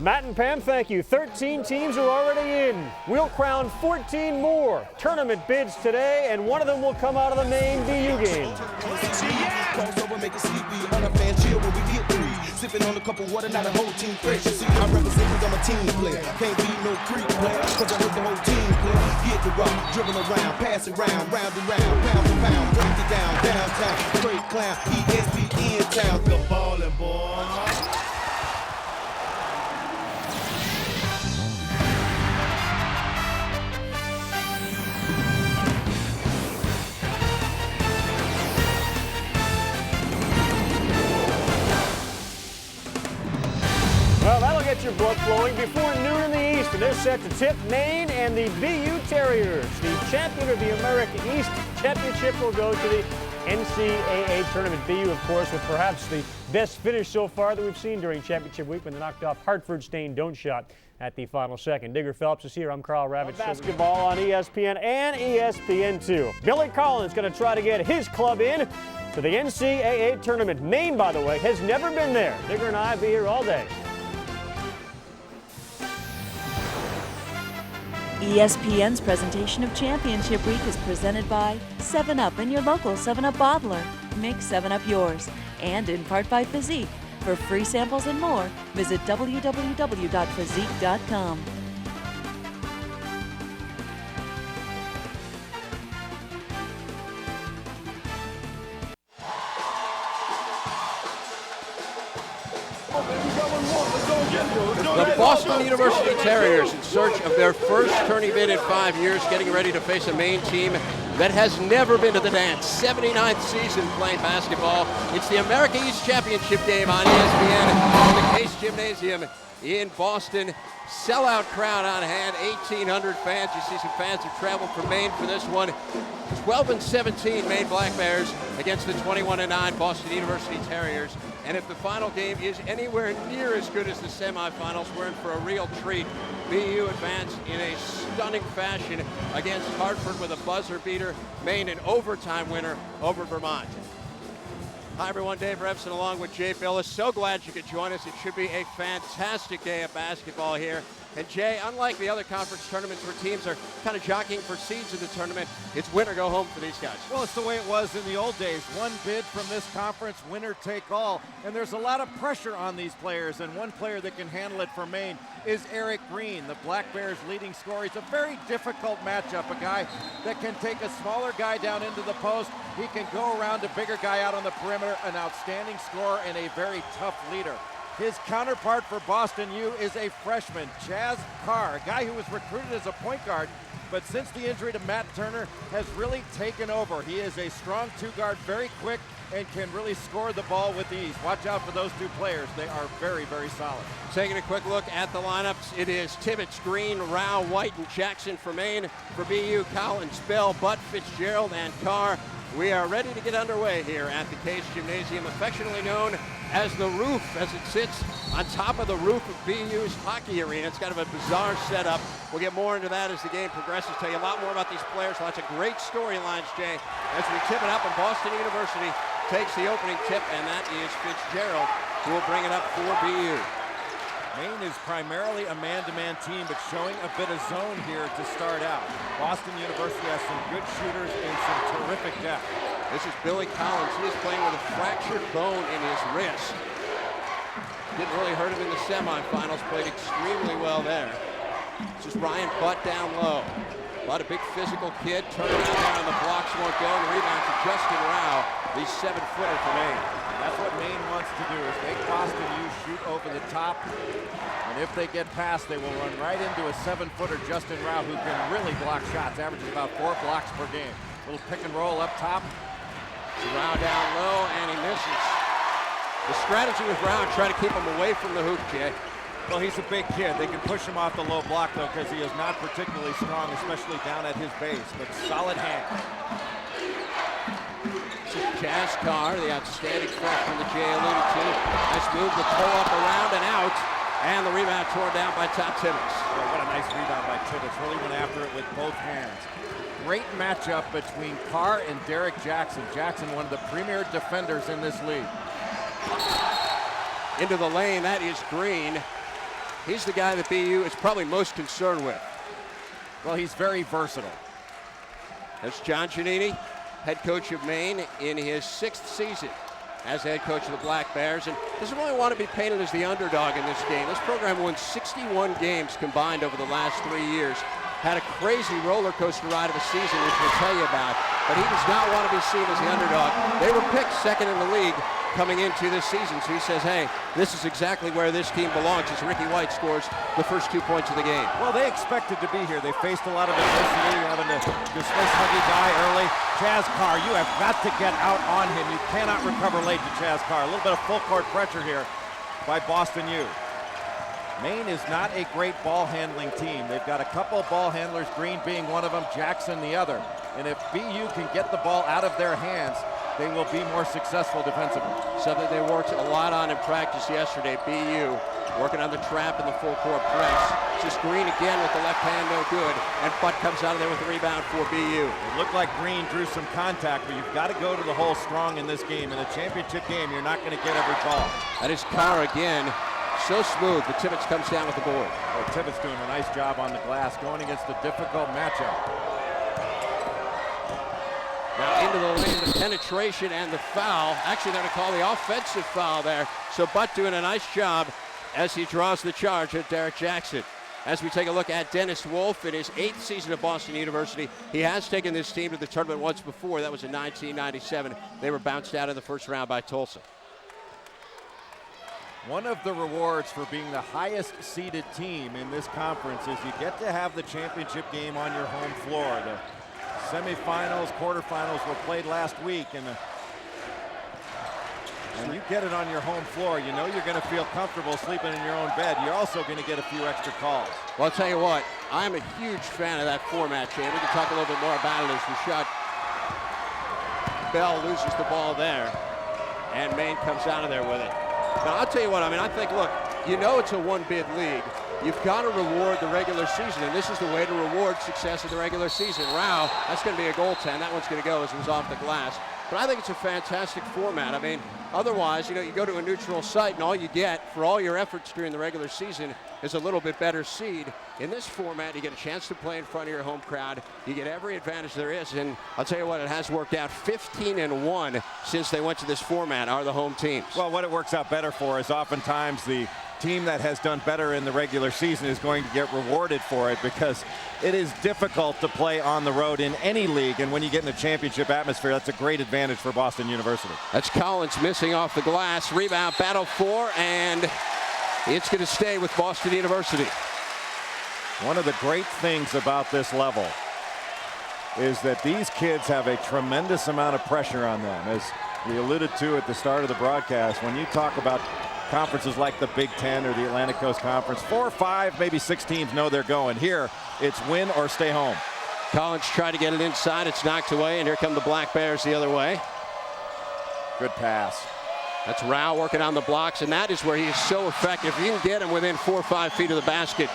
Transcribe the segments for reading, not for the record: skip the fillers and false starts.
Matt and Pam, thank you. 13 teams are already in. We'll crown 14 more tournament bids today, and one of them will come out of the Maine BU game. Sipping on a cup of water, not a whole team fresh. You see, I represent because I'm a team player. Can't be no creep player, cause I heard the whole team play. Hit the rock, dribbling around, pass it round, round and round, pound for pound, break it down, downtown, straight clown, ESPN town, the ballin' boy. Well, that'll get your blood flowing before noon in the East, and they're set to tip Maine and the BU Terriers. The champion of the America East Championship will go to the NCAA Tournament. BU, of course, with perhaps the best finish so far that we've seen during championship week when they knocked off Hartford Stain Don't Shot at the final second. Digger Phelps is here. I'm Carl Ravitch. Basketball on ESPN and ESPN2. Billy Collins going to try to get his club in to the NCAA Tournament. Maine, by the way, has never been there. Digger and I will be here all day. ESPN's presentation of Championship Week is presented by 7-Up and your local 7-Up bottler. Make 7-Up yours. And in part by Physique. For free samples and more, visit www.physique.com. The Boston University Terriers in search of their first tourney bid in 5 years, getting ready to face a Maine team that has never been to the dance. 79th season playing basketball. It's the America East Championship game on ESPN in the Case Gymnasium in Boston. Sellout crowd on hand, 1,800 fans. You see some fans have traveled from Maine for this one. 12-17 Maine Black Bears against the 21-9 Boston University Terriers. And if the final game is anywhere near as good as the semifinals, we're in for a real treat. BU advanced in a stunning fashion against Hartford with a buzzer beater. Maine an overtime winner over Vermont. Hi everyone, Dave Revson along with Jay Billis. So glad you could join us. It should be a fantastic day of basketball here. And Jay, unlike the other conference tournaments where teams are kind of jockeying for seeds in the tournament, it's win or go home for these guys. Well, it's the way it was in the old days. One bid from this conference, winner take all. And there's a lot of pressure on these players, and one player that can handle it for Maine is Eric Green, the Black Bears' leading scorer. It's a very difficult matchup, a guy that can take a smaller guy down into the post. He can go around a bigger guy out on the perimeter, an outstanding scorer and a very tough leader. His counterpart for Boston U is a freshman, Chaz Carr, a guy who was recruited as a point guard, but since the injury to Matt Turner has really taken over. He is a strong two-guard, very quick, and can really score the ball with ease. Watch out for those two players. They are very, very solid. Taking a quick look at the lineups, it is Tibbetts, Green, Rao, White, and Jackson for Maine. For BU, Collins, Bell, Butt, Fitzgerald, and Carr. We are ready to get underway here at the Case Gymnasium, affectionately known as the Roof, as it sits on top of the roof of BU's hockey arena. It's kind of a bizarre setup. We'll get more into that as the game progresses. Tell you a lot more about these players. Lots of great storylines, Jay, as we tip it up, and Boston University takes the opening tip, and that is Fitzgerald, who will bring it up for BU. Maine is primarily a man-to-man team, but showing a bit of zone here to start out. Boston University has some good shooters and some terrific depth. This is Billy Collins. He is playing with a fractured bone in his wrist. Didn't really hurt him in the semifinals, played extremely well there. This is Ryan Butt down low. Butt, a big physical kid, turn around there on the blocks, won't go. The rebound to Justin Rao, the 7-footer for Maine. That's what Maine wants to do, is make Boston U shoot over the top. And if they get past, they will run right into a 7-footer, Justin Rao, who can really block shots, averages about 4 blocks per game. Little pick and roll up top. Rao down low, and he misses. The strategy with Rao, try to keep him away from the hoop, Jay. Well, he's a big kid. They can push him off the low block, though, because he is not particularly strong, especially down at his base, but solid hands. Chaz Carr, the outstanding freshman that Jay alluded to. Nice move, the toe up, around, and out. And the rebound torn down by Todd Tibbetts. Oh, what a nice rebound by Tibbetts. Really went after it with both hands. Great matchup between Carr and Derek Jackson. Jackson, one of the premier defenders in this league. Into the lane, that is Green. He's the guy that BU is probably most concerned with. Well, he's very versatile. That's John Giannini, head coach of Maine, in his 6th season as head coach of the Black Bears, and doesn't really want to be painted as the underdog in this game. This program won 61 games combined over the last 3 years. Had a crazy roller coaster ride of a season, which we'll tell you about, but he does not want to be seen as the underdog. They were picked 2nd in the league coming into this season, so he says, hey, this is exactly where this team belongs as Ricky White scores the first 2 points of the game. Well, they expected to be here. They faced a lot of adversity, having to dismiss Huggy Guy early. Chaz Carr, you have got to get out on him. You cannot recover late to Chaz Carr. A little bit of full court pressure here by Boston U. Maine is not a great ball handling team. They've got a couple of ball handlers, Green being one of them, Jackson the other. And if BU can get the ball out of their hands, they will be more successful defensively. Something they worked a lot on in practice yesterday. BU working on the trap and the full court press. Just Green again with the left hand, no good. And Butt comes out of there with the rebound for BU. It looked like Green drew some contact, but you've got to go to the hole strong in this game. In a championship game, you're not going to get every ball. That is Carr again. So smooth, but Tibbetts comes down with the board. Oh, Tibbetts doing a nice job on the glass, going against a difficult matchup. Now into the lane, the penetration and the foul. Actually, they're going to call the offensive foul there. So Butt doing a nice job as he draws the charge at Derek Jackson. As we take a look at Dennis Wolf in his 8th season at Boston University, he has taken this team to the tournament once before. That was in 1997. They were bounced out in the first round by Tulsa. One of the rewards for being the highest seeded team in this conference is you get to have the championship game on your home floor. The semifinals, quarterfinals were played last week, and you get it on your home floor. You know you're going to feel comfortable sleeping in your own bed. You're also going to get a few extra calls. Well, I'll tell you what, I'm a huge fan of that format, Jay. We can talk a little bit more about it as we shot. Bell loses the ball there, and Maine comes out of there with it. Now, I'll tell you what, I mean, I think, look, you know it's a one-bid league. You've got to reward the regular season, and this is the way to reward success in the regular season. Rao, that's going to be a goaltend. That one's going to go as it was off the glass. But I think it's a fantastic format. I mean, otherwise, you know, you go to a neutral site, and all you get for all your efforts during the regular season is a little bit better seed. In this format, you get a chance to play in front of your home crowd. You get every advantage there is, and I'll tell you what, it has worked out. 15-1 since they went to this format are the home teams. Well, what it works out better for is oftentimes the team that has done better in the regular season is going to get rewarded for it, because it is difficult to play on the road in any league, and when you get in a championship atmosphere, that's a great advantage for Boston University. That's Collins missing off the glass. Rebound battle for, and it's going to stay with Boston University. One of the great things about this level is that these kids have a tremendous amount of pressure on them. As we alluded to at the start of the broadcast, when you talk about conferences like the Big Ten or the Atlantic Coast Conference, 4, 5, maybe 6 teams know they're going. Here, it's win or stay home. Collins tried to get it inside. It's knocked away, and here come the Black Bears the other way. Good pass. That's Rao working on the blocks, and that is where he is so effective. If you can get him within 4 or 5 feet of the basket,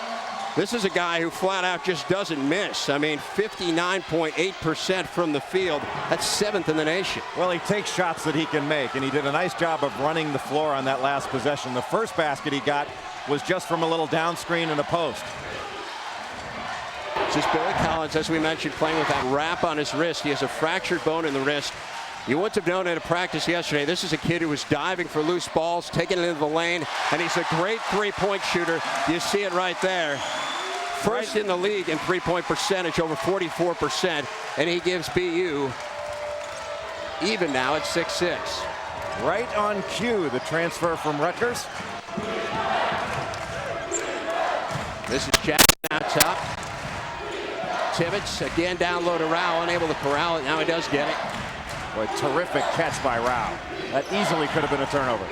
this is a guy who flat out just doesn't miss. I mean, 59.8% from the field. That's 7th in the nation. Well, he takes shots that he can make, and he did a nice job of running the floor on that last possession. The first basket he got was just from a little down screen and a post. Just Billy Collins, as we mentioned, playing with that wrap on his wrist. He has a fractured bone in the wrist. You wouldn't have known it at practice yesterday. This is a kid who was diving for loose balls, taking it into the lane, and he's a great three-point shooter. You see it right there. First in the league in three-point percentage, over 44%, and he gives BU even now at 6-6. Right on cue, the transfer from Rutgers. This is Jackson out top. Tibbetts again down low to Rao, unable to corral it. Now he does get it. Boy, terrific catch by Rao. That easily could have been a turnover.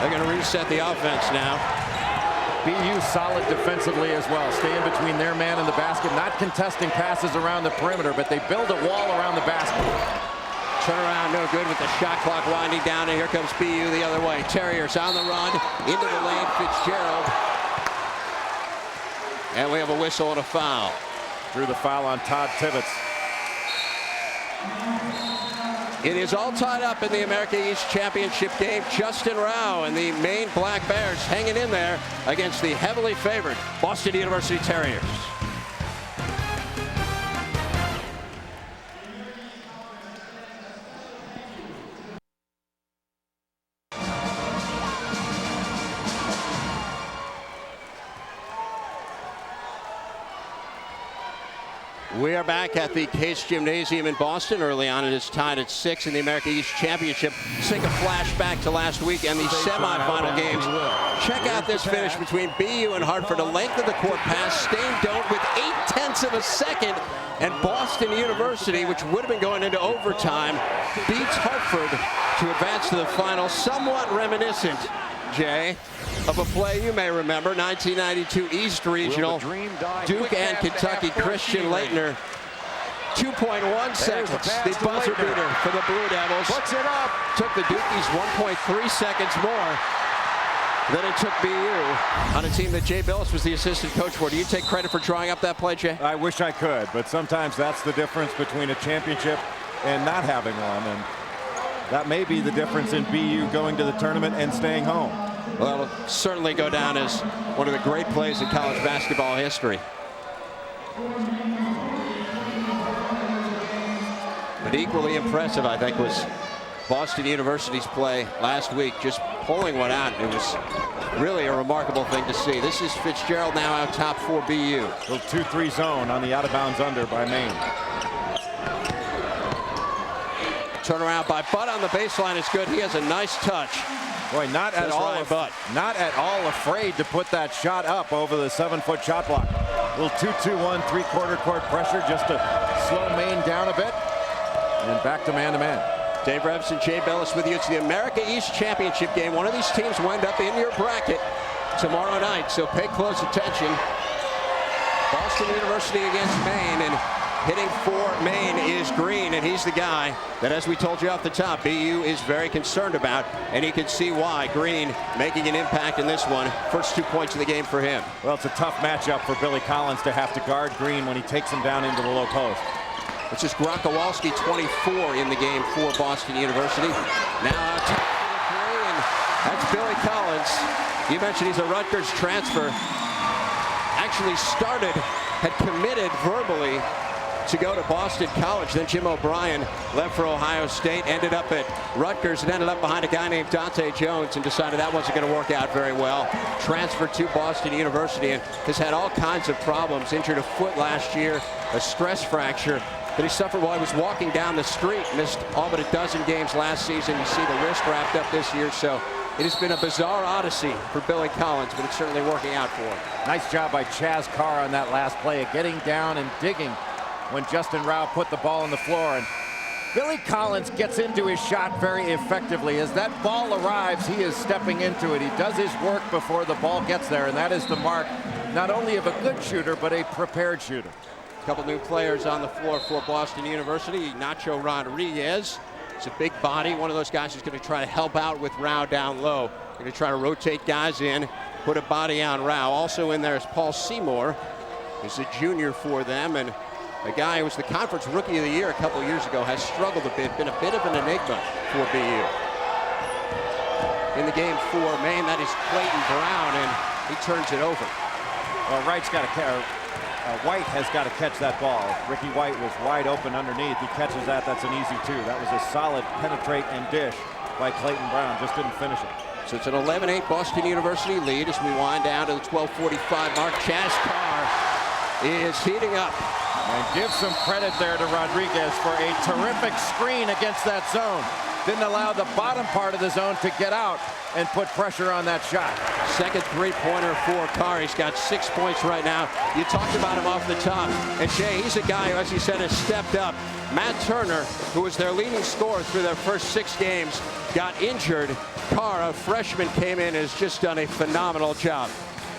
They're going to reset the offense now. BU solid defensively as well. Staying between their man and the basket, not contesting passes around the perimeter, but they build a wall around the basket. Turnaround no good with the shot clock winding down, and here comes BU the other way. Terriers on the run, into the lane, Fitzgerald. And we have a whistle and a foul. Drew the foul on Todd Tibbetts. It is all tied up in the America East Championship game. Justin Rao and the Maine Black Bears hanging in there against the heavily favored Boston University Terriers. We are back at the Case Gymnasium in Boston. Early on, it is tied at 6 in the America East Championship. Let's take a flashback to last week and the semifinal games. Check out this finish between BU and Hartford. A length of the court pass. Stain don't with 0.8 of a second. And Boston University, which would have been going into overtime, beats Hartford to advance to the final. Somewhat reminiscent, Jay, of a play you may remember, 1992 East Regional, Duke and Kentucky. Christian Leitner, 2.1 seconds, the buzzer beater for the Blue Devils. Puts it up. Took the Dukies 1.3 seconds more than it took BU on a team that Jay Billis was the assistant coach for. Do you take credit for drawing up that play, Jay? I wish I could, but sometimes that's the difference between a championship and not having one, and that may be the difference in BU going to the tournament and staying home. Well, it'll certainly go down as one of the great plays in college basketball history. But equally impressive, I think, was Boston University's play last week, just pulling one out. It was really a remarkable thing to see. This is Fitzgerald now out top for BU. Little 2-3 zone on the out-of-bounds under by Maine. Turnaround by Butt on the baseline is good. He has a nice touch. Boy, not at all afraid to put that shot up over the 7-foot shot block. Little 2-2-1 3/4 court pressure just to slow Maine down a bit. And back to man-to-man. Dave Revson, Jay Billis with you. It's the America East Championship game. One of these teams will end up in your bracket tomorrow night, so pay close attention. Boston University against Maine, and hitting for Maine is Green, and he's the guy that, as we told you off the top, BU is very concerned about, and you can see why. Green making an impact in this one. First 2 points of the game for him. Well, it's a tough matchup for Billy Collins to have to guard Green when he takes him down into the low post. This is Grokowalski, 24 in the game for Boston University. Now out top for the three, and that's Billy Collins. You mentioned he's a Rutgers transfer. Actually had committed verbally to go to Boston College. Then Jim O'Brien left for Ohio State, ended up at Rutgers, and ended up behind a guy named Dante Jones, and decided that wasn't going to work out very well. Transferred to Boston University and has had all kinds of problems. Injured a foot last year, a stress fracture that he suffered while he was walking down the street. Missed all but a dozen games last season. You see the wrist wrapped up this year, so it has been a bizarre odyssey for Billy Collins, but it's certainly working out for him. Nice job by Chaz Carr on that last play of getting down and digging when Justin Rao put the ball on the floor. And Billy Collins gets into his shot very effectively. As that ball arrives, he is stepping into it. He does his work before the ball gets there, and that is the mark not only of a good shooter, but a prepared shooter. A couple new players on the floor for Boston University. Nacho Rodriguez. He's a big body, one of those guys who's going to try to help out with Rao down low. Going to try to rotate guys in, put a body on Rao. Also in there is Paul Seymour. He's a junior for them, and a guy who was the conference rookie of the year a couple years ago, has struggled a bit, been a bit of an enigma for BU. In the game for Maine, that is Clayton Brown, and he turns it over. Well, White has got to catch that ball. Ricky White was wide open underneath. He catches that. That's an easy two. That was a solid penetrate and dish by Clayton Brown. Just didn't finish it. So it's an 11-8 Boston University lead as we wind down to the 12:45 mark. Chaz Carr is heating up. And give some credit there to Rodriguez for a terrific screen against that zone. Didn't allow the bottom part of the zone to get out and put pressure on that shot. Second three-pointer for Carr. He's got 6 points right now. You talked about him off the top. And Jay, he's a guy who, as you said, has stepped up. Matt Turner, who was their leading scorer through their first 6 games, got injured. Carr, a freshman, came in and has just done a phenomenal job.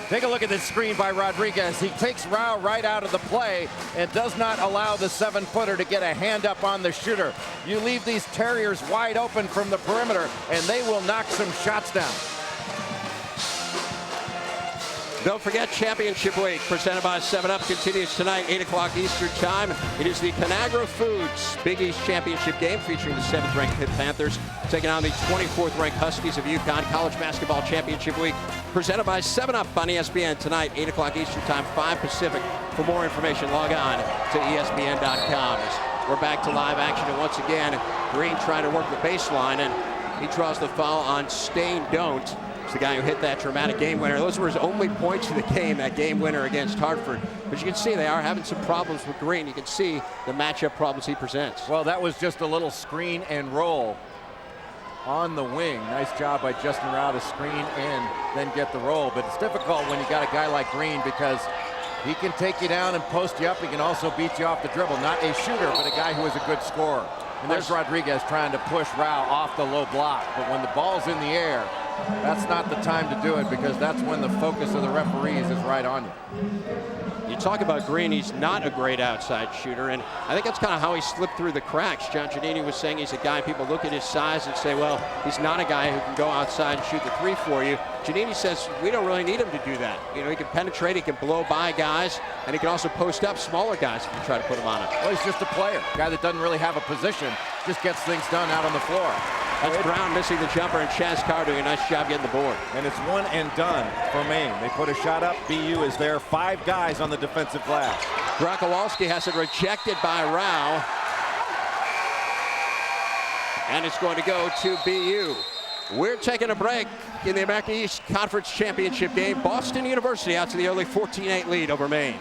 Take a look at this screen by Rodriguez. He takes Rao right out of the play and does not allow the 7-footer to get a hand up on the shooter. You leave these Terriers wide open from the perimeter, and they will knock some shots down. Don't forget Championship Week presented by 7-Up continues tonight, 8 o'clock Eastern Time. It is the Conagra Foods Big East Championship game featuring the 7th-ranked Pitt Panthers taking on the 24th-ranked Huskies of UConn. College Basketball Championship Week presented by 7-Up on ESPN tonight, 8 o'clock Eastern Time, 5 Pacific. For more information, log on to ESPN.com. We're back to live action, and once again, Green trying to work the baseline, and he draws the foul on Stain Don't. The guy who hit that dramatic game winner. Those were his only points in the game, that game winner against Hartford. But you can see they are having some problems with Green. You can see the matchup problems he presents. Well, that was just a little screen and roll on the wing. Nice job by Justin Rao to screen and then get the roll. But it's difficult when you got a guy like Green because he can take you down and post you up. He can also beat you off the dribble. Not a shooter, but a guy who is a good scorer. And there's Rodriguez trying to push Rao off the low block. But when the ball's in the air, that's not the time to do it because that's when the focus of the referees is right on you. You talk about Green, he's not a great outside shooter, and I think that's kind of how he slipped through the cracks. John Giannini was saying he's a guy, people look at his size and say, well, he's not a guy who can go outside and shoot the three for you. Giannini says we don't really need him to do that. You know, he can penetrate, he can blow by guys, and he can also post up smaller guys if you try to put him on it. Well, he's just a player, a guy that doesn't really have a position, just gets things done out on the floor. That's Brown missing the jumper, and Chaz Carr doing a nice job getting the board. And it's one and done for Maine. They put a shot up. BU is there. 5 guys on the defensive glass. Krakowalski has it rejected by Rao. And it's going to go to BU. We're taking a break in the American East Conference Championship game. Boston University out to the early 14-8 lead over Maine.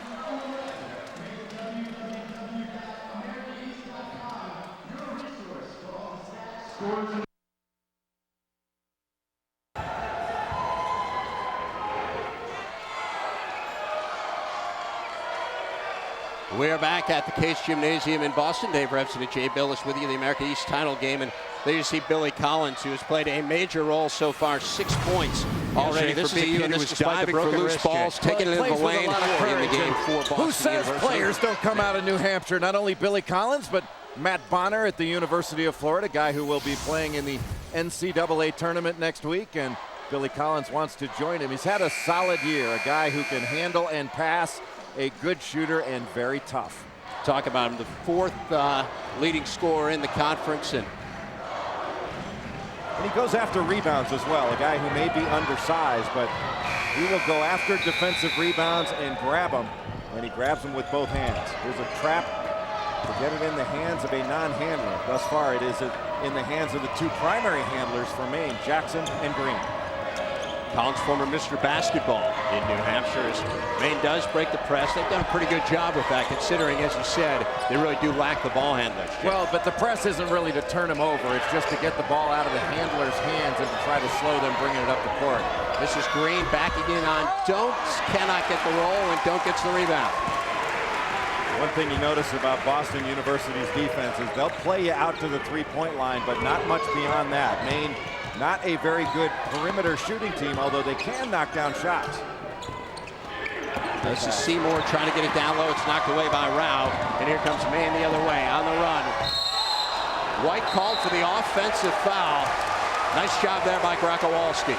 We're back at the Case Gymnasium in Boston. Dave Revson and Jay Billis with you, the American East title game. And there you see Billy Collins, who has played a major role so far, 6 points already for BU. And this was diving for loose balls, taking it in the lane in the game for Boston Who says University. players don't come out of New Hampshire? Not only Billy Collins, but Matt Bonner at the University of Florida, guy who will be playing in the NCAA Tournament next week. And Billy Collins wants to join him. He's had a solid year, a guy who can handle and pass, a good shooter, and very tough. Talk about him, the 4th leading scorer in the conference. And he goes after rebounds as well, a guy who may be undersized, but he will go after defensive rebounds and grab them, and he grabs them with both hands. There's a trap to get it in the hands of a non-handler. Thus far, it is in the hands of the 2 primary handlers for Maine, Jackson and Green. Collins, former Mr. Basketball in New Hampshire, as Maine does break the press. They've done a pretty good job with that, considering, as you said, they really do lack the ball handlers. Well, but the press isn't really to turn them over. It's just to get the ball out of the handler's hands and to try to slow them bringing it up the court. This is Green backing in on Don't, cannot get the roll, and Don't gets the rebound. One thing you notice about Boston University's defense is they'll play you out to the three-point line, but not much beyond that. Maine, not a very good perimeter shooting team, although they can knock down shots. This is Seymour trying to get it down low. It's knocked away by Rao. And here comes Maine the other way on the run. White called for the offensive foul. Nice job there by Krakowalski.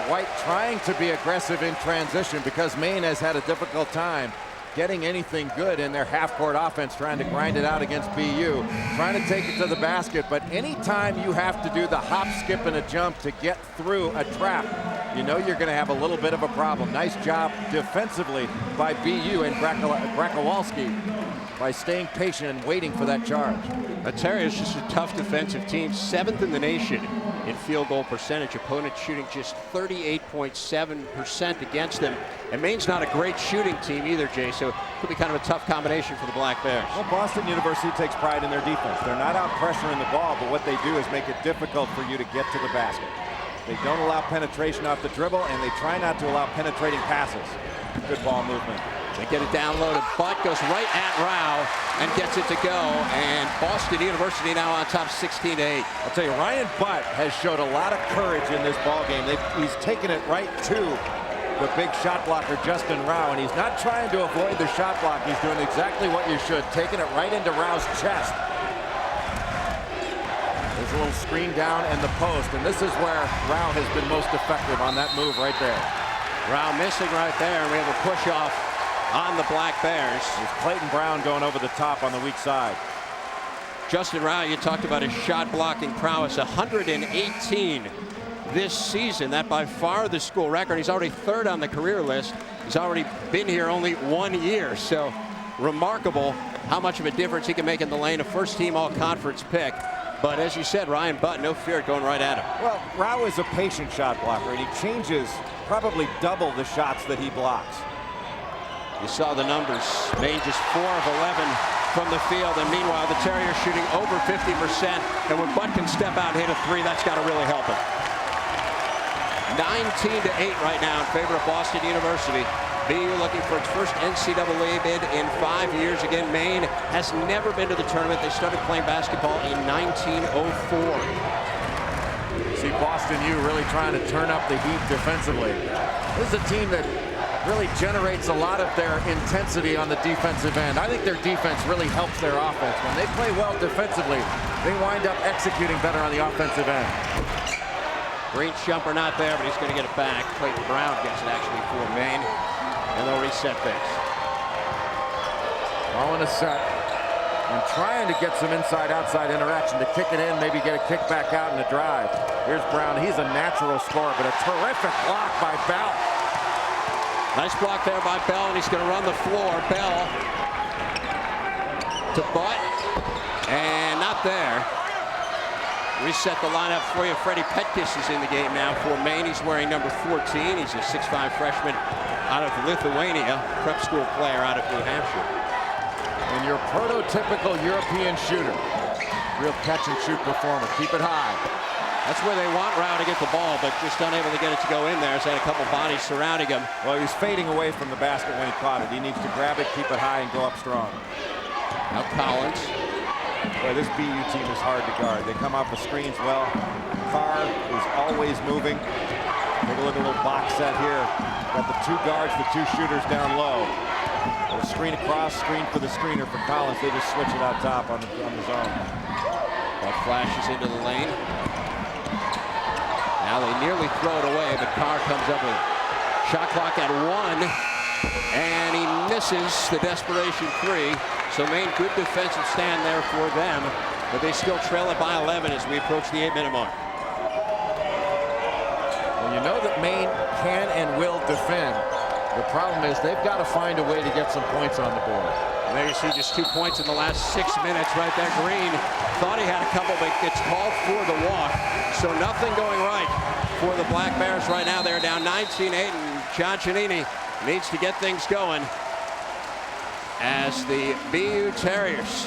White trying to be aggressive in transition because Maine has had a difficult time getting anything good in their half-court offense, trying to grind it out against BU, trying to take it to the basket. But anytime you have to do the hop, skip, and a jump to get through a trap, you know you're going to have a little bit of a problem. Nice job defensively by BU and Krakowalski by staying patient and waiting for that charge. The Terriers just a tough defensive team, 7th in the nation in field goal percentage. Opponents shooting just 38.7% against them. And Maine's not a great shooting team either, Jay, so it could be kind of a tough combination for the Black Bears. Well, Boston University takes pride in their defense. They're not out pressuring the ball, but what they do is make it difficult for you to get to the basket. They don't allow penetration off the dribble, and they try not to allow penetrating passes. Good ball movement. They get it down low to Butt, goes right at Rao and gets it to go. And Boston University now on top 16-8. I'll tell you, Ryan Butt has showed a lot of courage in this ball game. He's taken it right to the big shot blocker, Justin Rao, and he's not trying to avoid the shot block. He's doing exactly what you should, taking it right into Rao's chest. There's a little screen down in the post, and this is where Rao has been most effective on that move right there. Rao missing right there, and we have a push off on the Black Bears. It's Clayton Brown going over the top on the weak side. Justin Rao, you talked about his shot blocking prowess, 118 this season. That by far the school record. He's already third on the career list. He's already been here only 1 year. So remarkable how much of a difference he can make in the lane. A first team all-conference pick. But as you said, Ryan Butt, no fear going right at him. Well, Rao is a patient shot blocker, and he changes probably double the shots that he blocks. You saw the numbers. Maine just 4 of 11 from the field, and meanwhile the Terriers shooting over 50%. And when Butt can step out and hit a three, that's got to really help him. 19-8 right now in favor of Boston University. BU looking for its first NCAA bid in 5 years. Again, Maine has never been to the tournament. They started playing basketball in 1904. See Boston U really trying to turn up the heat defensively. This is a team that really generates a lot of their intensity on the defensive end. I think their defense really helps their offense. When they play well defensively, they wind up executing better on the offensive end. Green's jumper not there, but he's going to get it back. Clayton Brown gets it actually for Maine, and they'll reset things. All in a set, and trying to get some inside-outside interaction to kick it in, maybe get a kick back out and a drive. Here's Brown. He's a natural scorer, but a terrific block by Bell. Nice block there by Bell, and he's going to run the floor. Bell to Butt, and not there. Reset the lineup for you. Freddie Petkus is in the game now for Maine. He's wearing number 14. He's a 6'5" freshman out of Lithuania, prep school player out of New Hampshire. And your prototypical European shooter. Real catch and shoot performer. Keep it high. That's where they want Rao to get the ball, but just unable to get it to go in there. He's had a couple bodies surrounding him. Well, he's fading away from the basket when he caught it. He needs to grab it, keep it high, and go up strong. Now Collins. Boy, this BU team is hard to guard. They come off the screens well. Carr is always moving. Take a look at a little box set here. Got the 2 guards, the 2 shooters down low. A screen across, screen for the screener for Collins. They just switch it out top on the zone. That flashes into the lane. Now they nearly throw it away, but Carr comes up with shot clock at 1, and he misses the desperation 3. So Maine, good defensive stand there for them, but they still trail it by 11 as we approach the 8-minute mark. Well, you know that Maine can and will defend. The problem is they've got to find a way to get some points on the board. And there you see just 2 points in the last 6 minutes right there. Green thought he had a couple, but gets called for the walk. So nothing going right for the Black Bears right now. They're down 19-8, and John Giannini needs to get things going as the BU Terriers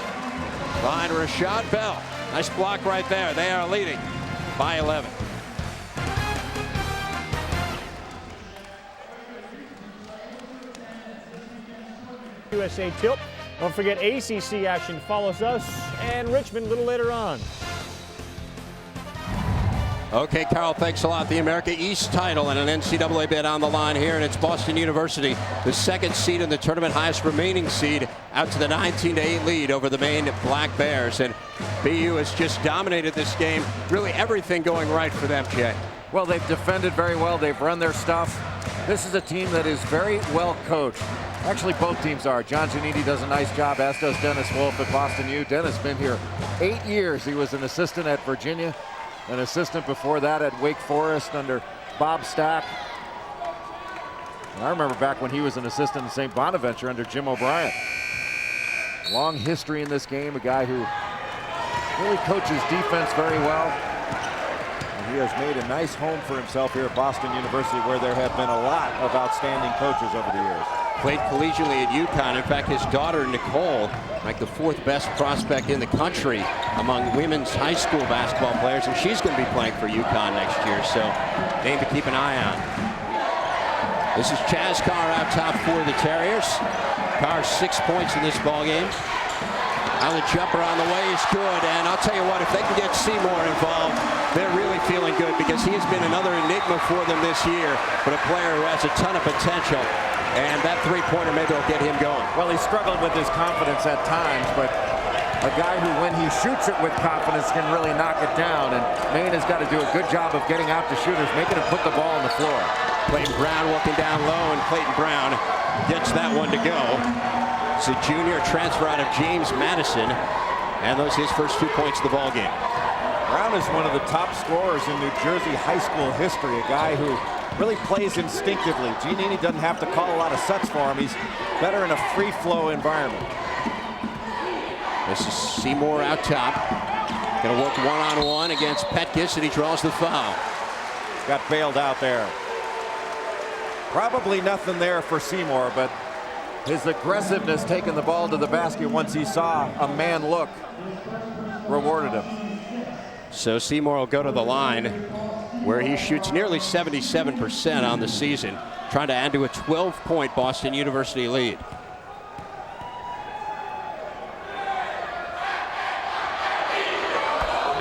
find Rashad Bell. Nice block right there. They are leading by 11. USA Tilt. Don't forget ACC action follows us and Richmond a little later on. Okay, Carl, thanks a lot. The America East title and an NCAA bid on the line here, and it's Boston University, the 2nd seed in the tournament, highest remaining seed, out to the 19-8 lead over the Maine Black Bears. And BU has just dominated this game. Really everything going right for them, Jay. Well, they've defended very well. They've run their stuff. This is a team that is very well coached. Actually, both teams are. John Giannini does a nice job, as does Dennis Wolf at Boston U. Dennis been here 8 years. He was an assistant at Virginia, an assistant before that at Wake Forest under Bob Stack. And I remember back when he was an assistant in St. Bonaventure under Jim O'Brien. Long history in this game, a guy who really coaches defense very well. And he has made a nice home for himself here at Boston University, where there have been a lot of outstanding coaches over the years. Played collegially at UConn. In fact, his daughter, Nicole, like the 4th best prospect in the country among women's high school basketball players, and she's going to be playing for UConn next year, so name to keep an eye on. This is Chaz Carr out top for the Terriers. Carr 6 points in this ball game. Now the jumper on the way is good, and I'll tell you what, if they can get Seymour involved, they're really feeling good, because he has been another enigma for them this year, but a player who has a ton of potential. And that 3-pointer maybe will get him going. Well, he struggled with his confidence at times, but a guy who, when he shoots it with confidence, can really knock it down. And Maine has got to do a good job of getting out the shooters, making them put the ball on the floor. Clayton Brown walking down low, and Clayton Brown gets that one to go. It's a junior transfer out of James Madison, and those his first 2 points of the ball game. Brown is one of the top scorers in New Jersey high school history, a guy who really plays instinctively. Giannini doesn't have to call a lot of sets for him. He's better in a free-flow environment. This is Seymour out top. Going to work one-on-one against Petkis, and he draws the foul. Got bailed out there. Probably nothing there for Seymour, but his aggressiveness taking the ball to the basket once he saw a man look rewarded him. So Seymour will go to the line where he shoots nearly 77% on the season, trying to add to a 12-point Boston University lead.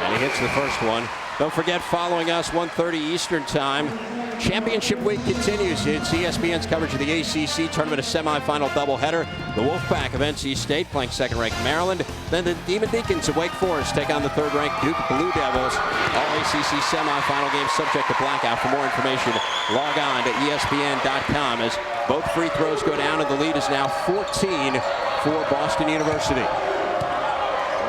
He hits the first one. Don't forget, following us 1:30 Eastern time, Championship Week continues. It's ESPN's coverage of the ACC Tournament, a semifinal doubleheader. The Wolfpack of NC State playing second-ranked Maryland. Then the Demon Deacons of Wake Forest take on the third-ranked Duke Blue Devils. All ACC semifinal games subject to blackout. For more information, log on to ESPN.com as both free throws go down, and the lead is now 14 for Boston University.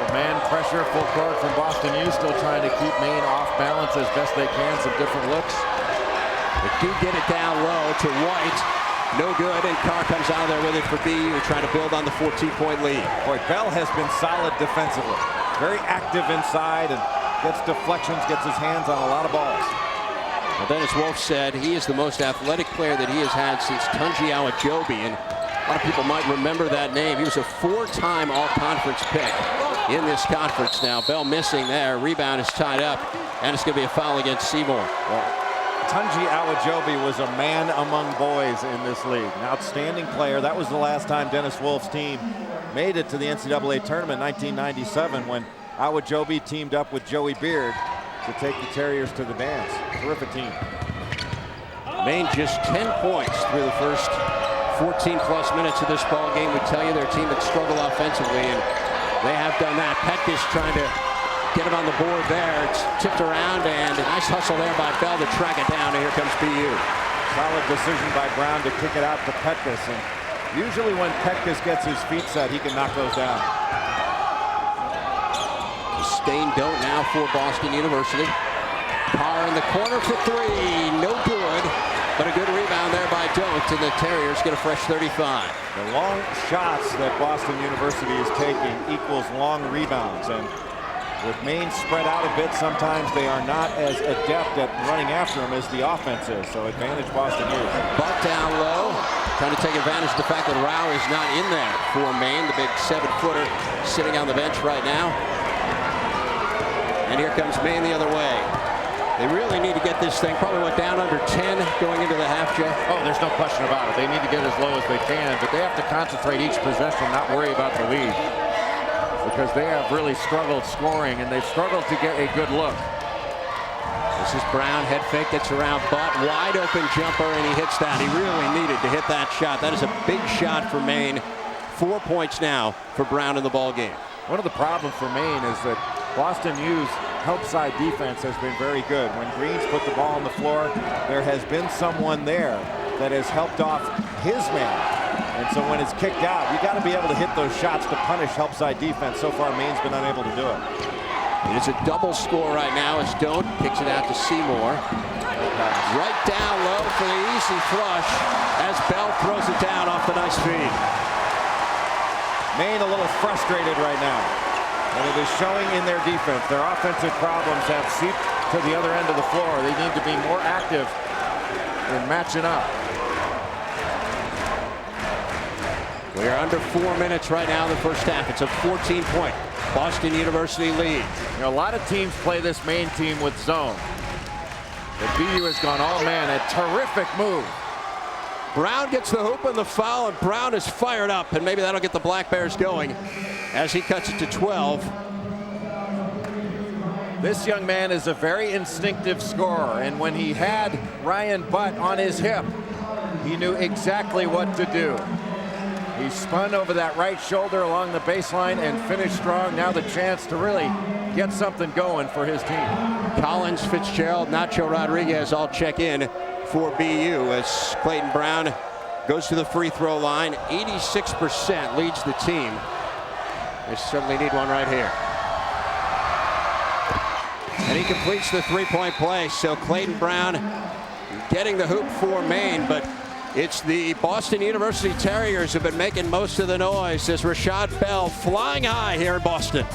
Man pressure full court from Boston U, still trying to keep Maine off balance as best they can. Some different looks. They do get it down low to White. No good, and Carr comes out of there with it for BU, trying to build on the 14-point lead. Boy, Bell has been solid defensively. Very active inside and gets deflections, gets his hands on a lot of balls. Well, Dennis Wolf said he is the most athletic player that he has had since Tunji Awajobi, and a lot of people might remember that name. He was a 4-time all-conference pick in this conference. Now Bell missing there. Rebound is tied up, and it's going to be a foul against Seymour. Well, Tunji Awajobi was a man among boys in this league. An outstanding player. That was the last time Dennis Wolf's team made it to the NCAA Tournament in 1997, when Awajobi teamed up with Joey Beard to take the Terriers to the dance. Terrific team. Maine just 10 points through the first 14-plus minutes of this ball game would tell you they're a team that struggled offensively, and they have done that. Petkis trying to get him on the board there. It's tipped around, and a nice hustle there by Bell to track it down, and here comes BU. Solid decision by Brown to kick it out to Petkis, and usually when Petkis gets his feet set, he can knock those down. Sustained don't now for Boston University. Carr in the corner for three. No good, but a good rebound there by Don't, and the Terriers get a fresh 35. The long shots that Boston University is taking equals long rebounds, and with Maine spread out a bit, sometimes they are not as adept at running after them as the offense is, so advantage Boston U. Buck down low, trying to take advantage of the fact that Rao is not in there for Maine, the big 7-footer sitting on the bench right now. And here comes Maine the other way. They really need to get this thing, probably went down under 10 going into the half, Jeff. Oh, there's no question about it. They need to get as low as they can, but they have to concentrate each possession, not worry about the lead, because they have really struggled scoring, and they've struggled to get a good look. This is Brown, head fake, gets around Butt, wide open jumper, and he hits that. He really needed to hit that shot. That is a big shot for Maine. 4 points now for Brown in the ball game. One of the problems for Maine is that Boston U's help side defense has been very good. When Green's put the ball on the floor, there has been someone there that has helped off his man. And so when it's kicked out, you got to be able to hit those shots to punish help side defense. So far, Maine's been unable to do it. It's a double score right now as Don't kicks it out to Seymour. Right down low for the easy flush as Bell throws it down off the nice feed. Maine a little frustrated right now, and it is showing in their defense. Their offensive problems have seeped to the other end of the floor. They need to be more active in matching up. We are under 4 minutes right now in the first half. It's a 14-point Boston University lead. You know, a lot of teams play this Maine team with zone. But BU has gone all man. A terrific move. Brown gets the hoop and the foul, and Brown is fired up, and maybe that'll get the Black Bears going as he cuts it to 12. This young man is a very instinctive scorer, and when he had Ryan Butt on his hip, he knew exactly what to do. He spun over that right shoulder along the baseline and finished strong. Now the chance to really get something going for his team. Collins, Fitzgerald, Nacho Rodriguez all check in for BU as Clayton Brown goes to the free throw line. 86% leads the team. They certainly need one right here. And he completes the three-point play. So Clayton Brown getting the hoop for Maine, but it's the Boston University Terriers who have been making most of the noise as Rashad Bell flying high here in Boston.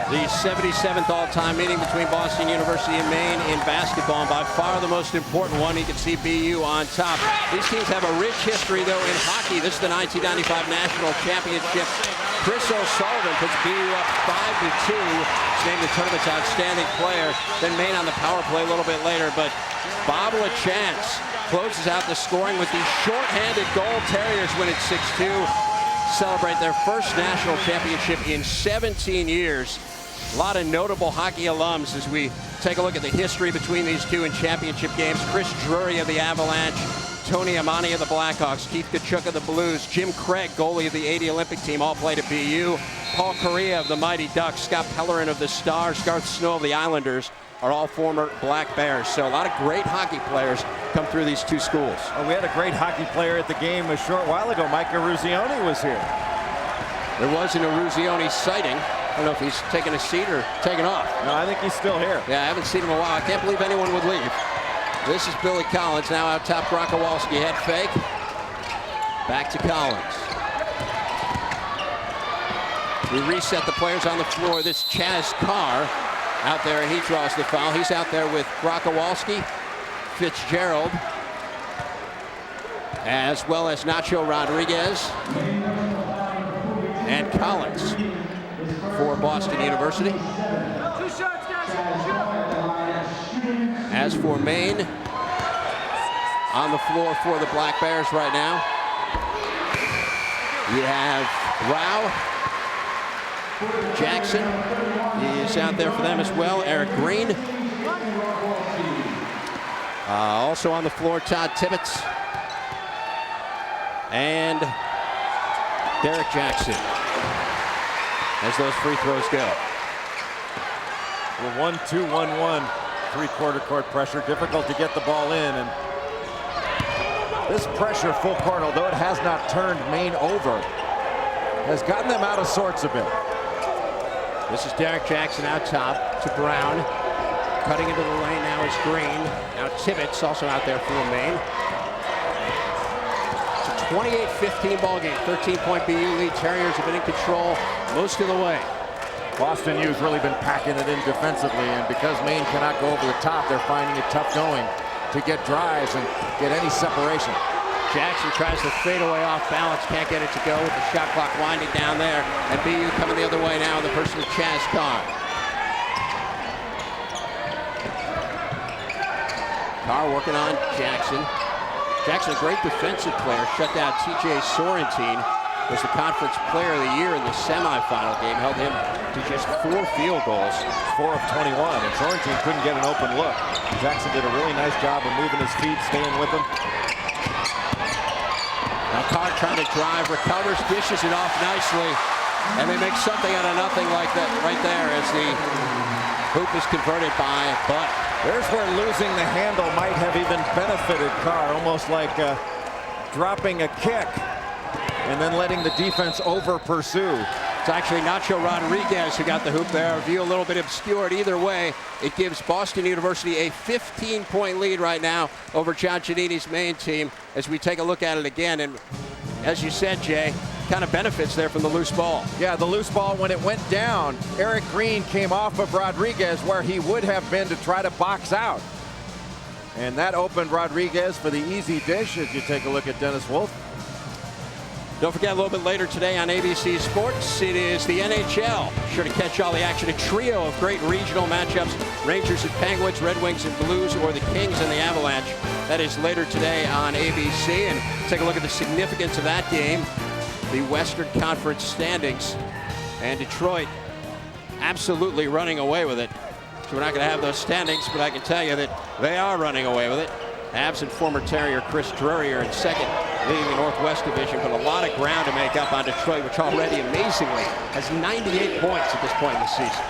The 77th all-time meeting between Boston University and Maine in basketball, and by far the most important one. You can see BU on top. These teams have a rich history, though, in hockey. This is the 1995 National Championship. Chris O'Sullivan puts BU up 5-2. He's named the tournament's outstanding player. Then Maine on the power play a little bit later, but Bob LaChance closes out the scoring with the short-handed goal. Terriers win at 6-2. Celebrate their first national championship in 17 years. A lot of notable hockey alums as we take a look at the history between these two in championship games. Chris Drury of the Avalanche, Tony Amani of the Blackhawks, Keith Kachuk of the Blues, Jim Craig, goalie of the '80 Olympic team, all played at BU. Paul Correa of the Mighty Ducks, Scott Pellerin of the Stars, Garth Snow of the Islanders are all former Black Bears. So a lot of great hockey players come through these two schools. Well, we had a great hockey player at the game a short while ago. Mike Eruzione was here. There was an Eruzione sighting. I don't know if he's taking a seat or taking off. No, I think he's still here. Yeah, I haven't seen him in a while. I can't believe anyone would leave. This is Billy Collins now out top. Grokowalski head fake. Back to Collins. We reset the players on the floor. This Chaz Carr out there, and he draws the foul. He's out there with Grokowalski, Fitzgerald, as well as Nacho Rodriguez and Collins for Boston University. As for Maine, on the floor for the Black Bears right now, you have Rao. Jackson is out there for them as well. Eric Green. Also on the floor, Todd Tibbetts. And Derek Jackson as those free throws go. Well, 1-2-1-1, three-quarter court pressure. Difficult to get the ball in. And this pressure full court, although it has not turned Maine over, has gotten them out of sorts a bit. This is Derek Jackson out top to Brown. Cutting into the lane now is Green. Now Tibbetts also out there for Maine. It's a 28-15 ball game. 13-point BU lead. Terriers have been in control most of the way. Boston U's really been packing it in defensively, and because Maine cannot go over the top, they're finding it tough going to get drives and get any separation. Jackson tries to fade away off balance, can't get it to go with the shot clock winding down there. And BU coming the other way now in the person of Chaz Carr. Carr working on Jackson. Jackson, a great defensive player, shut down TJ Sorrentine. Was the conference player of the year in the semifinal game, held him to just 4 field goals. 4 of 21, and Sorrentine couldn't get an open look. Jackson did a really nice job of moving his feet, staying with him. Now Carr trying to drive, recovers, dishes it off nicely, and they make something out of nothing like that right there as the hoop is converted by Butt. There's where losing the handle might have even benefited Carr, almost like dropping a kick and then letting the defense over pursue. It's actually Nacho Rodriguez who got the hoop there. View a little bit obscured. Either way, it gives Boston University a 15-point lead right now over John Giannini's Maine team as we take a look at it again. And as you said, Jay, kind of benefits there from the loose ball. Yeah, the loose ball, when it went down, Eric Green came off of Rodriguez where he would have been to try to box out. And that opened Rodriguez for the easy dish as you take a look at Dennis Wolf. Don't forget, a little bit later today on ABC Sports, it is the NHL. Sure to catch all the action. A trio of great regional matchups. Rangers and Penguins, Red Wings and Blues, or the Kings and the Avalanche. That is later today on ABC. And take a look at the significance of that game. The Western Conference standings. And Detroit absolutely running away with it. So we're not going to have those standings, but I can tell you that they are running away with it. Avs and former Terrier Chris Drury are in second, leading the Northwest Division, but a lot of ground to make up on Detroit, which already amazingly has 98 points at this point in the season.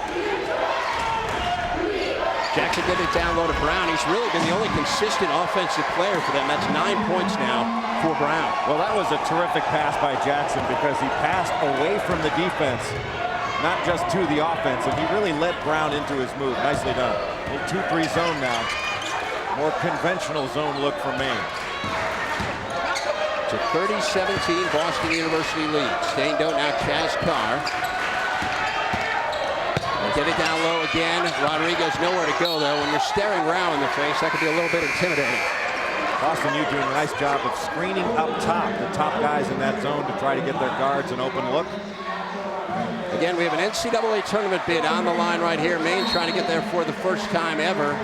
Jackson getting it down low to Brown. He's really been the only consistent offensive player for them. That's 9 points now for Brown. Well, that was a terrific pass by Jackson because he passed away from the defense, not just to the offense, and he really led Brown into his move. Nicely done. A 2-3 zone now. More conventional zone look for Maine. It's a 30-17 Boston University lead. Staying don't now Chaz Carr. Get it down low again. Rodriguez nowhere to go though. When you're staring Rao in the face, that could be a little bit intimidating. Boston U doing a nice job of screening up top, the top guys in that zone to try to get their guards an open look. Again, we have an NCAA tournament bid on the line right here. Maine trying to get there for the first time ever.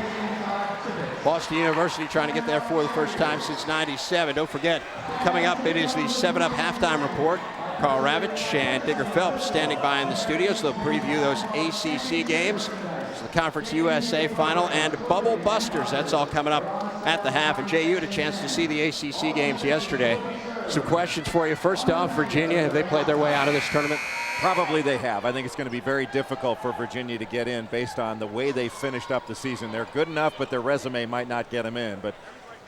Boston University trying to get there for the first time since '97. Don't forget, coming up, it is the 7-Up halftime report. Carl Ravitch and Digger Phelps standing by in the studios. They'll preview those ACC games. It's the Conference USA final and Bubble Busters. That's all coming up at the half. And Jay, you had a chance to see the ACC games yesterday. Some questions for you. First off, Virginia, have they played their way out of this tournament? Probably they have. I think it's going to be very difficult for Virginia to get in based on the way they finished up the season. They're good enough, but their resume might not get them in. But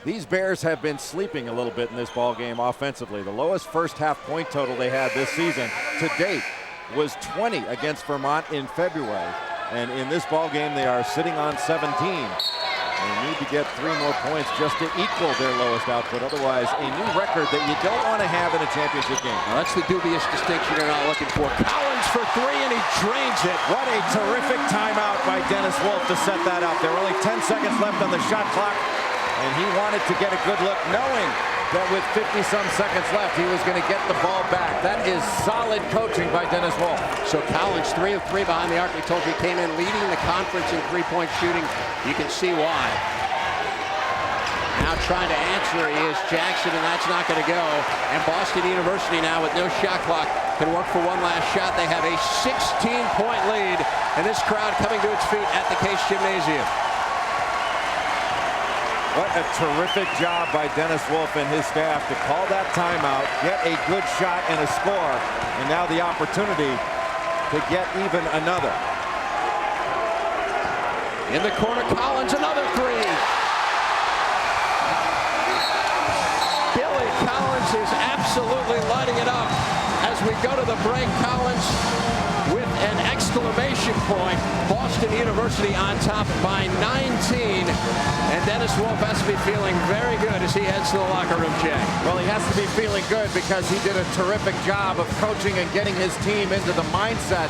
these Bears have been sleeping a little bit in this ball game offensively. The lowest first half point total they had this season to date was 20 against Vermont in February. And in this ball game, they are sitting on 17. They need to get 3 more points just to equal their lowest output. Otherwise, a new record that you don't want to have in a championship game. Now, that's the dubious distinction you're not looking for. Collins for 3, and he drains it. What a terrific timeout by Dennis Wolf to set that up. There were only 10 seconds left on the shot clock, and he wanted to get a good look, knowing that with 50-some seconds left, he was going to get the ball back. That is solid coaching by Dennis Wolf. So Collins, 3 of 3 behind the arc. We told you he came in leading the conference in three-point shooting. You can see why. Now trying to answer is Jackson, and that's not going to go. And Boston University now with no shot clock can work for one last shot. They have a 16-point lead, and this crowd coming to its feet at the Case Gymnasium. What a terrific job by Dennis Wolf and his staff to call that timeout, get a good shot and a score, and now the opportunity to get even another. In the corner, Collins, another 3. Billy Collins is absolutely lighting it up. As we go to the break, Collins with an exclamation point. Boston University on top by 19. And Dennis Wolf has to be feeling very good as he heads to the locker room, Jay. Well, he has to be feeling good because he did a terrific job of coaching and getting his team into the mindset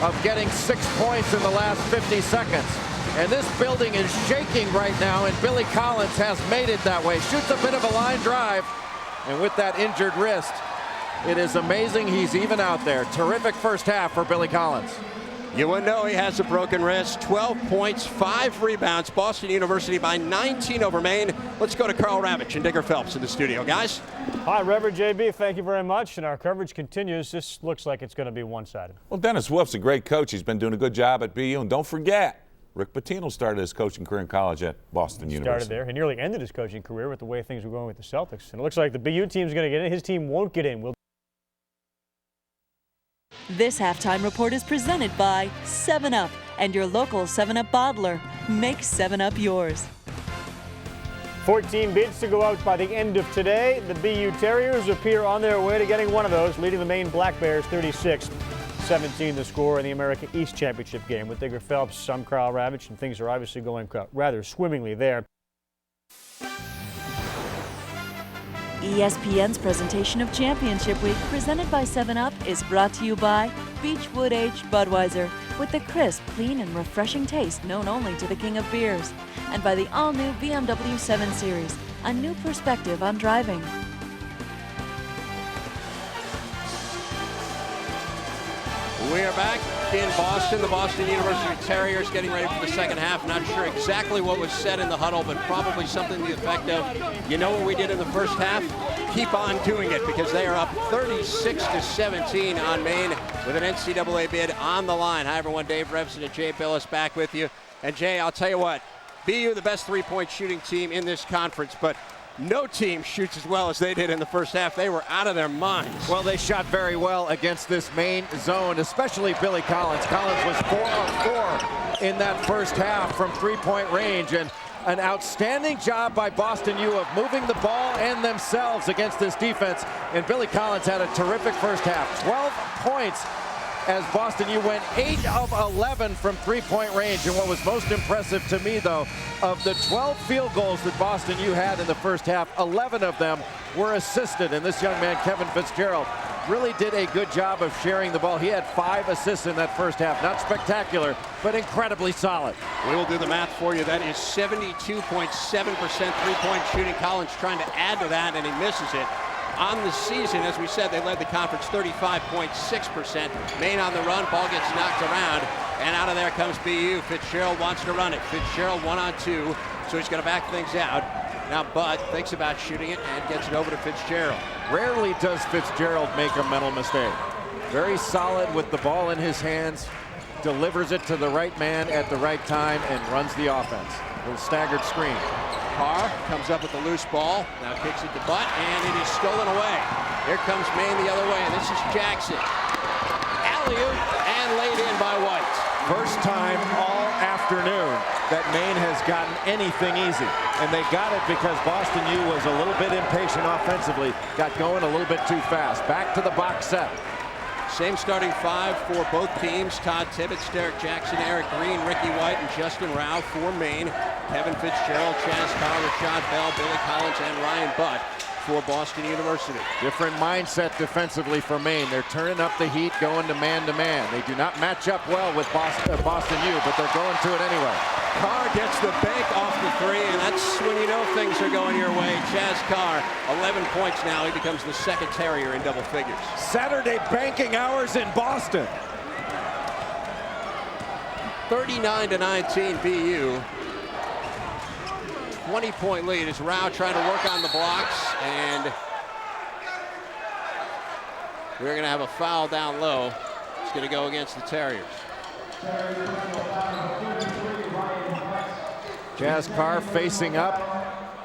of getting 6 points in the last 50 seconds. And this building is shaking right now, and Billy Collins has made it that way. Shoots a bit of a line drive, and with that injured wrist, it is amazing he's even out there. Terrific first half for Billy Collins. You wouldn't know he has a broken wrist. 12 points, 5 rebounds. Boston University by 19 over Maine. Let's go to Carl Ravitch and Digger Phelps in the studio. Guys? Hi, Reverend JB. Thank you very much. And our coverage continues. This looks like it's going to be one-sided. Well, Dennis Wolf's a great coach. He's been doing a good job at BU. And don't forget, Rick Pitino started his coaching career in college at Boston University. Started there. He nearly ended his coaching career with the way things were going with the Celtics. And it looks like the BU team's going to get in. His team won't get in. This halftime report is presented by 7-Up and your local 7-Up bottler. Make 7-Up yours. 14 bids to go out by the end of today. The BU Terriers appear on their way to getting one of those, leading the Maine Black Bears 36-17 the score in the America East Championship game. With Digger Phelps, I'm Carl Ravitch, and things are obviously going rather swimmingly there. ESPN's presentation of Championship Week, presented by 7-Up, is brought to you by Beechwood Aged Budweiser, with the crisp, clean, and refreshing taste known only to the king of beers, and by the all-new BMW 7 Series, a new perspective on driving. We are back in Boston. The Boston University Terriers getting ready for the second half. Not sure exactly what was said in the huddle, but probably something to the effect of, you know what we did in the first half? Keep on doing it, because they are up 36-17 on Maine with an NCAA bid on the line. Hi everyone, Dave Revson and Jay Billis back with you. And Jay, I'll tell you what, BU the best three-point shooting team in this conference, but no team shoots as well as they did in the first half. They were out of their minds. Well, they shot very well against this Maine zone, especially Billy Collins. Collins was 4 of 4 in that first half from three-point range, and an outstanding job by Boston U of moving the ball and themselves against this defense. And Billy Collins had a terrific first half. 12 points as Boston U went 8 of 11 from three-point range. And what was most impressive to me, though, of the 12 field goals that Boston U had in the first half, 11 of them were assisted. And this young man, Kevin Fitzgerald, really did a good job of sharing the ball. He had 5 assists in that first half. Not spectacular, but incredibly solid. We will do the math for you. That is 72.7% three-point shooting. Collins trying to add to that, and he misses it. On the season, as we said, they led the conference 35.6%. Maine on the run, ball gets knocked around, and out of there comes BU. Fitzgerald wants to run it. Fitzgerald 1-on-2, so he's going to back things out. Now Bud thinks about shooting it and gets it over to Fitzgerald. Rarely does Fitzgerald make a mental mistake. Very solid with the ball in his hands, delivers it to the right man at the right time, and runs the offense. A little staggered screen. Carr comes up with the loose ball, now kicks it to Butt, and it is stolen away. Here comes Maine the other way, and this is Jackson. Alley-oop, and laid in by White. First time all afternoon that Maine has gotten anything easy. And they got it because Boston U was a little bit impatient offensively, got going a little bit too fast. Back to the box set. Same starting 5 for both teams. Todd Tibbetts, Derek Jackson, Eric Green, Ricky White, and Justin Rao for Maine. Kevin Fitzgerald, Chaz Carr, Rashad Bell, Billy Collins, and Ryan Butt for Boston University. Different mindset defensively for Maine. They're turning up the heat, going to man-to-man. They do not match up well with Boston U, but they're going to it anyway. Carr gets the bank off the 3, and that's when you know things are going your way. Chaz Carr, 11 points now. He becomes the second Terrier in double figures. Saturday banking hours in Boston. 39-19 BU. 20-point lead as Rao trying to work on the blocks, and we're going to have a foul down low. It's going to go against the Terriers. Chaz Carr facing up,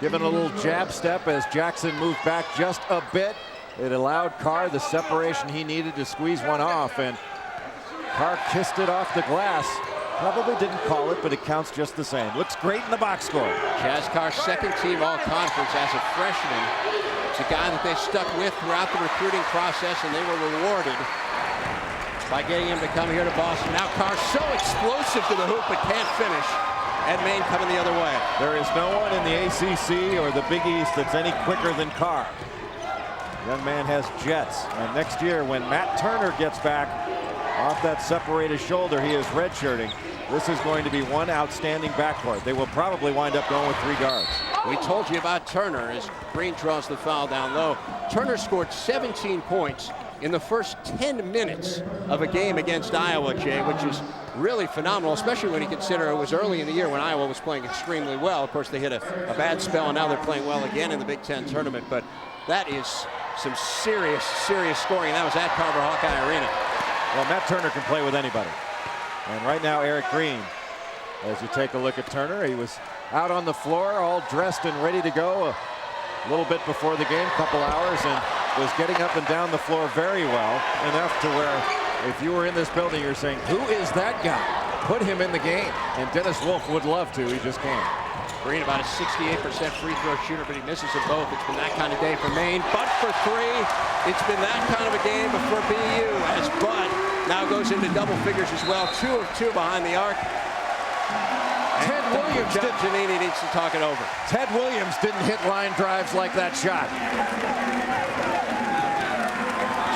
giving a little jab step as Jackson moved back just a bit. It allowed Carr the separation he needed to squeeze one off, and Carr kissed it off the glass. Probably didn't call it, but it counts just the same. Looks great in the box score. Chaz Carr, second team all-conference as a freshman. It's a guy that they stuck with throughout the recruiting process, and they were rewarded by getting him to come here to Boston. Now Carr so explosive to the hoop, but can't finish. And Maine coming the other way. There is no one in the ACC or the Big East that's any quicker than Carr. Young man has jets, and next year when Matt Turner gets back off that separated shoulder, he is redshirting. This is going to be one outstanding backcourt. They will probably wind up going with 3 guards. We told you about Turner as Green draws the foul down low. Turner scored 17 points in the first 10 minutes of a game against Iowa, Jay, which is really phenomenal, especially when you consider it was early in the year when Iowa was playing extremely well. Of course, they hit a bad spell, and now they're playing well again in the Big Ten tournament. But that is some serious, serious scoring. That was at Carver Hawkeye Arena. Well, Matt Turner can play with anybody. And right now, Eric Green, as you take a look at Turner, he was out on the floor, all dressed and ready to go a little bit before the game, couple hours, and was getting up and down the floor very well, enough to where if you were in this building, you're saying, who is that guy? Put him in the game. And Dennis Wolf would love to, he just can't. Green about a 68% free throw shooter, but he misses at both. It's been that kind of day for Maine. Butt for 3. It's been that kind of a game for BU as Butt now goes into double figures as well. 2 of 2 behind the arc. Ted Williams Giannini needs to talk it over. Ted Williams didn't hit line drives like that shot.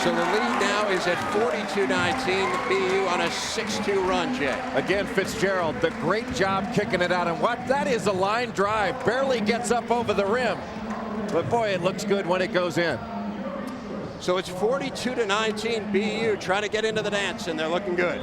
So the lead now is at 42-19. BU on a 6-2 run, Jay. Again, Fitzgerald, the great job kicking it out. And what? That is a line drive. Barely gets up over the rim. But boy, it looks good when it goes in. So it's 42-19 BU trying to get into the dance, and they're looking good.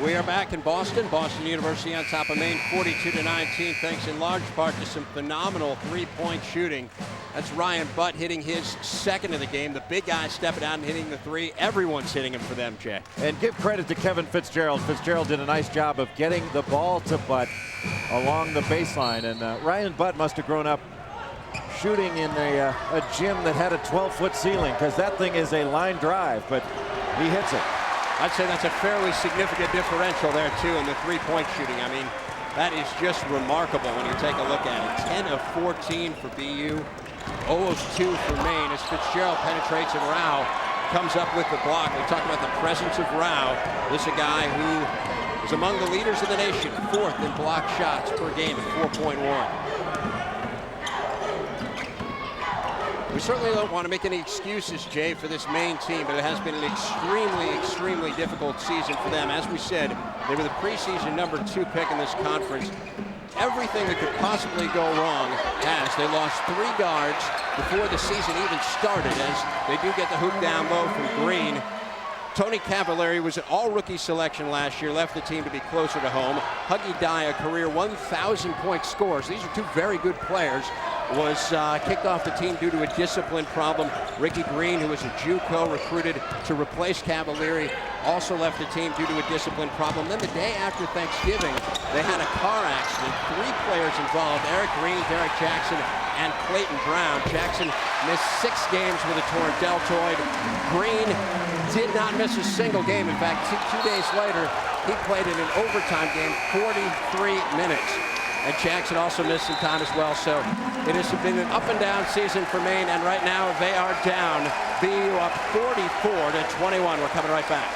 We are back in Boston. Boston University on top of Maine, 42-19, thanks in large part to some phenomenal three-point shooting. That's Ryan Butt hitting his second of the game. The big guy stepping out and hitting the three. Everyone's hitting him for them, Jay. And give credit to Kevin Fitzgerald. Fitzgerald did a nice job of getting the ball to Butt along the baseline. And Ryan Butt must have grown up shooting in a gym that had a 12-foot ceiling, because that thing is a line drive, but he hits it. I'd say that's a fairly significant differential there, too, in the three-point shooting. I mean, that is just remarkable when you take a look at it. 10 of 14 for BU, 0 of 2 for Maine as Fitzgerald penetrates and Rao comes up with the block. We talk about the presence of Rao. This is a guy who is among the leaders of the nation, 4th in block shots per game at 4.1. We certainly don't want to make any excuses, Jay, for this Maine team, but it has been an extremely difficult season for them. As we said, they were the preseason #2 pick in this conference. Everything that could possibly go wrong has. They lost 3 guards before the season even started, as they do get the hoop down low from Green. Tony Cavallari was an all-rookie selection last year, left the team to be closer to home. Huggy Dye, a career 1,000-point scores. These are 2 very good players. Was kicked off the team due to a discipline problem. Ricky Green, who was a JUCO recruited to replace Cavallari, also left the team due to a discipline problem. Then the day after Thanksgiving, they had a car accident. 3 players involved: Eric Green, Derek Jackson, and Clayton Brown. Jackson missed 6 games with a torn deltoid. Green did not miss a single game. In fact, 2 days later, he played in an overtime game, 43 minutes. And Jackson also missed some time as well. So it has been an up and down season for Maine, and right now they are down. BU up 44-21. We're coming right back.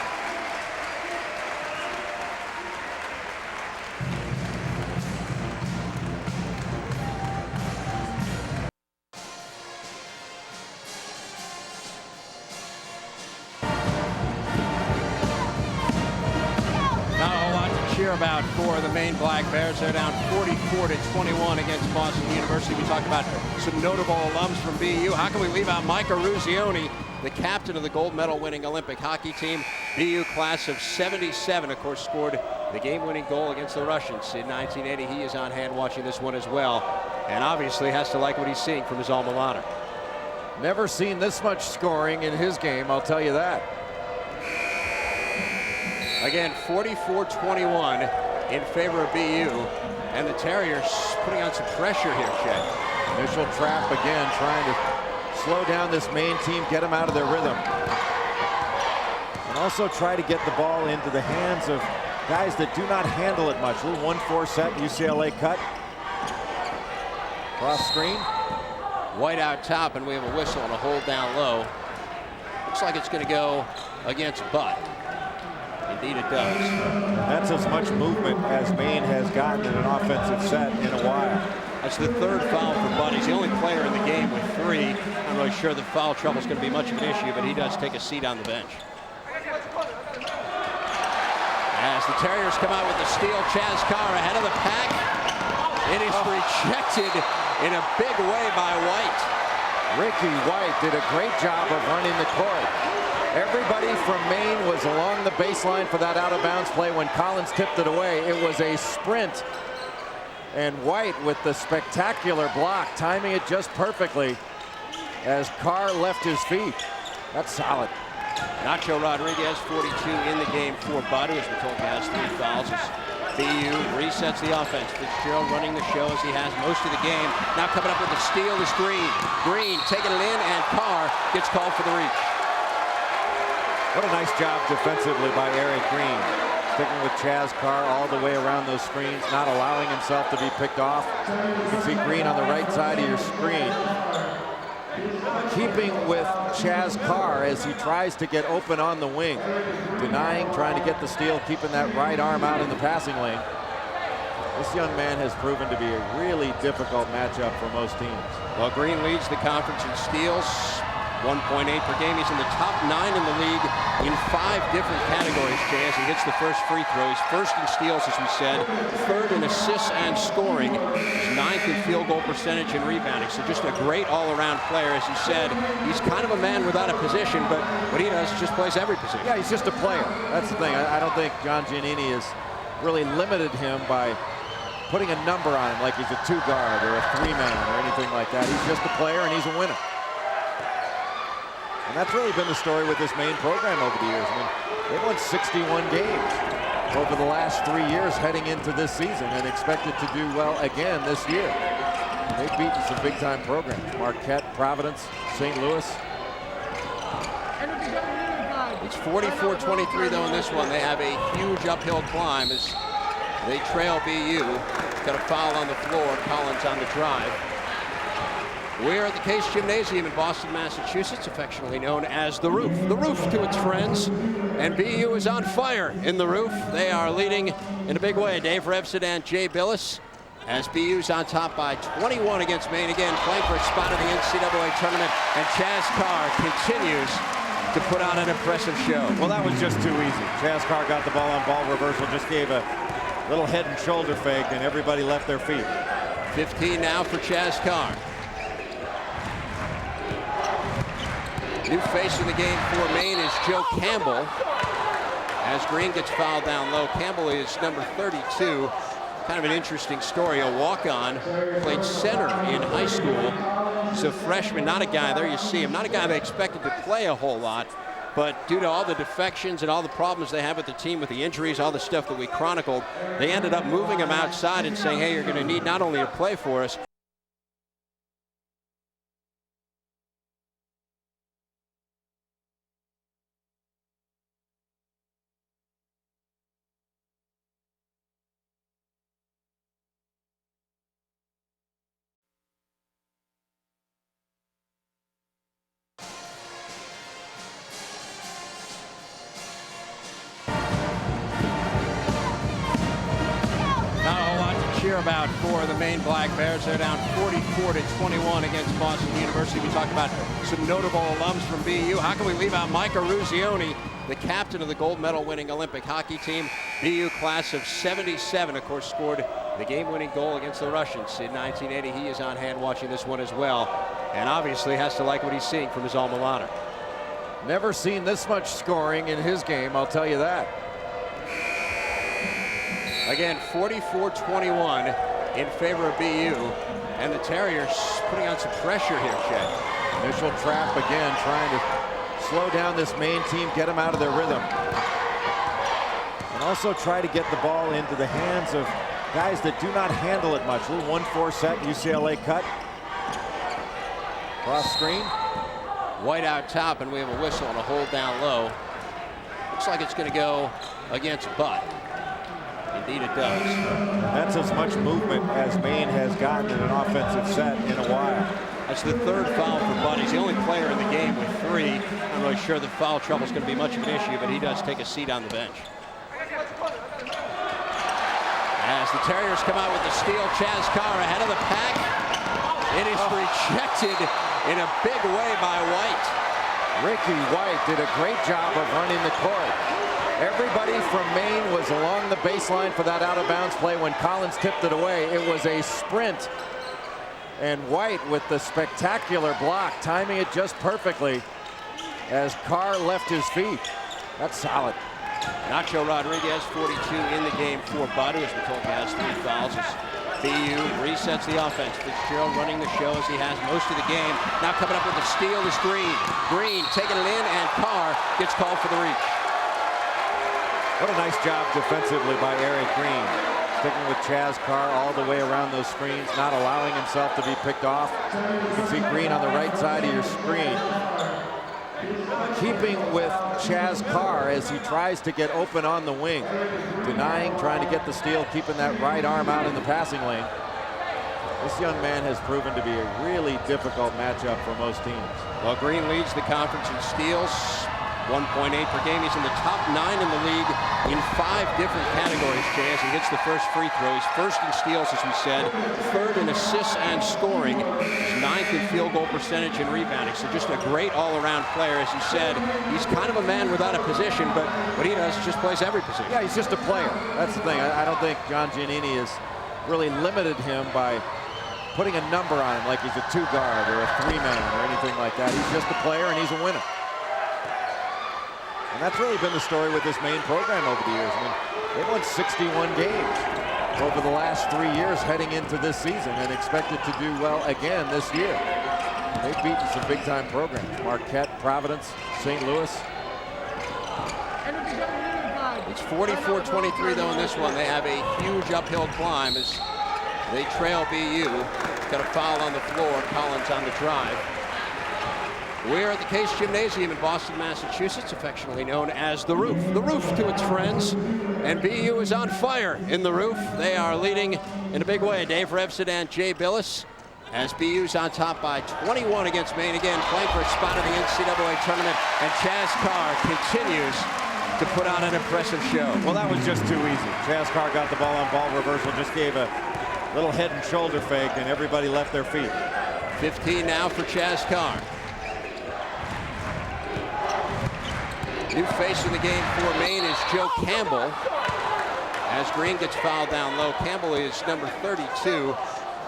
About for the Maine Black Bears. They're down 44-21 against Boston University. We talked about some notable alums from BU. How can we leave out Micah Ruzioni, the captain of the gold medal winning Olympic hockey team? BU class of 77, of course, scored the game-winning goal against the Russians in 1980. He is on hand watching this one as well, and obviously has to like what he's seeing from his alma mater. Never seen this much scoring in his game, I'll tell you that. Again, 44-21 in favor of BU, and the Terriers putting on some pressure here, Chet. Initial trap again, trying to slow down this Maine team, get them out of their rhythm. And also try to get the ball into the hands of guys that do not handle it much. A little 1-4 set, UCLA cut. Cross screen. White out top, and we have a whistle and a hold down low. Looks like it's going to go against Butt. Indeed it does. That's as much movement as Maine has gotten in an offensive set in a while. That's the 3rd foul for Butt. He's the only player in the game with 3. I'm really sure that foul trouble is going to be much of an issue, but he does take a seat on the bench. As the Terriers come out with the steal, Chaz Carr ahead of the pack. It is rejected in a big way by White. Ricky White did a great job of running the court. Everybody from Maine was along the baseline for that out-of-bounds play. When Collins tipped it away, it was a sprint. And White with the spectacular block, timing it just perfectly as Carr left his feet. That's solid. Nacho Rodriguez, 42 in the game for Butt, who, as we're told, has 3 fouls. BU resets the offense. Fitzgerald running the show as he has most of the game. Now coming up with the steal is Green. Green taking it in, and Carr gets called for the reach. What a nice job defensively by Eric Green. Sticking with Chaz Carr all the way around those screens, not allowing himself to be picked off. You can see Green on the right side of your screen. Keeping with Chaz Carr as he tries to get open on the wing. Denying, trying to get the steal, keeping that right arm out in the passing lane. This young man has proven to be a really difficult matchup for most teams. Well, Green leads the conference in steals, 1.8 per game. He's in the top 9 in the league in 5 different categories, Jay, as he hits the first free throw. He's first in steals, as we said, third in assists and scoring. He's 9th in field goal percentage and rebounding. So just a great all-around player. As you said, he's kind of a man without a position, but what he does is just plays every position. Yeah, he's just a player. That's the thing. I don't think John Giannini has really limited him by putting a number on him like he's a 2-guard or a 3-man or anything like that. He's just a player, and he's a winner. And that's really been the story with this Maine program over the years. I mean, they've won 61 games over the last 3 years heading into this season and expected to do well again this year. They've beaten some big-time programs. Marquette, Providence, St. Louis. It's 44-23, though, in this one. They have a huge uphill climb as they trail BU. Got a foul on the floor. Collins on the drive. We're at the Case Gymnasium in Boston, Massachusetts, affectionately known as The Roof. The Roof to its friends. And BU is on fire in The Roof. They are leading in a big way. Dave Revson and Jay Billis, as BU's on top by 21 against Maine. Again, playing for a spot in the NCAA Tournament. And Chaz Carr continues to put on an impressive show. Well, that was just too easy. Chaz Carr got the ball on ball reversal, just gave a little head and shoulder fake, and everybody left their feet. 15 now for Chaz Carr. New face in the game for Maine is Joe Campbell. As Green gets fouled down low, Campbell is number 32. Kind of an interesting story. A walk-on, played center in high school. He's a freshman, not a guy, there you see him, not a guy they expected to play a whole lot. But due to all the defections and all the problems they have with the team, with the injuries, all the stuff that we chronicled, they ended up moving him outside and saying, hey, you're going to need not only to play for us, about for the Maine Black Bears. They're down 44-21 against Boston University. We talked about some notable alums from BU. How can we leave out Micah Ruzioni, the captain of the gold medal winning Olympic hockey team? BU class of 77, of course, scored the game-winning goal against the Russians in 1980. He is on hand watching this one as well, and obviously has to like what he's seeing from his alma mater. Never seen this much scoring in his game, I'll tell you that. Again, 44-21 in favor of BU, and the Terriers putting on some pressure here, Jay. Initial trap again, trying to slow down this Maine team, get them out of their rhythm. And also try to get the ball into the hands of guys that do not handle it much. Little 1-4 set, UCLA cut. Cross screen. White out top, and we have a whistle and a hold down low. Looks like it's going to go against Butt. Indeed it does. That's as much movement as Maine has gotten in an offensive set in a while. That's the third foul for Butt. He's the only player in the game with 3. I'm really sure that foul trouble is going to be much of an issue, but he does take a seat on the bench. As the Terriers come out with the steal, Chaz Carr ahead of the pack. It is rejected in a big way by White. Ricky White did a great job of running the court. Everybody from Maine was along the baseline for that out-of-bounds play. When Collins tipped it away, it was a sprint. And White with the spectacular block, timing it just perfectly as Carr left his feet. That's solid. Nacho Rodriguez, 42 in the game for Bud, who has been told he has 3 fouls. As BU resets the offense. Fitzgerald running the show as he has most of the game. Now coming up with the steal is Green. Green taking it in, and Carr gets called for the reach. What a nice job defensively by Eric Green. Sticking with Chaz Carr all the way around those screens, not allowing himself to be picked off. You can see Green on the right side of your screen. Keeping with Chaz Carr as he tries to get open on the wing. Denying, trying to get the steal, keeping that right arm out in the passing lane. This young man has proven to be a really difficult matchup for most teams. Well, Green leads the conference in steals, 1.8 per game. He's in the top 9 in the league in 5 different categories, Jay, as he hits the first free throw. He's first in steals, as we said, third in assists and scoring. He's 9th in field goal percentage and rebounding. So just a great all-around player. As you said, he's kind of a man without a position, but what he does is just plays every position. Yeah, he's just a player. That's the thing. I don't think John Giannini has really limited him by putting a number on him like he's a 2-guard or a 3-man or anything like that. He's just a player, and he's a winner. And that's really been the story with this Maine program over the years. I mean, they've won 61 games over the last 3 years heading into this season and expected to do well again this year. They've beaten some big-time programs. Marquette, Providence, St. Louis. It's 44-23 though in this one. They have a huge uphill climb as they trail BU. Got a foul on the floor. Collins on the drive. We're at the Case Gymnasium in Boston, Massachusetts, affectionately known as The Roof. The Roof to its friends. And BU is on fire in The Roof. They are leading in a big way. Dave Revsett and Jay Billis as BU's on top by 21 against Maine. Again, playing for a spot in the NCAA Tournament. And Chaz Carr continues to put on an impressive show. Well, that was just too easy. Chaz Carr got the ball on ball reversal, just gave a little head and shoulder fake, and everybody left their feet. 15 now for Chaz Carr. New face in the game for Maine is Joe Campbell. As Green gets fouled down low, Campbell is number 32.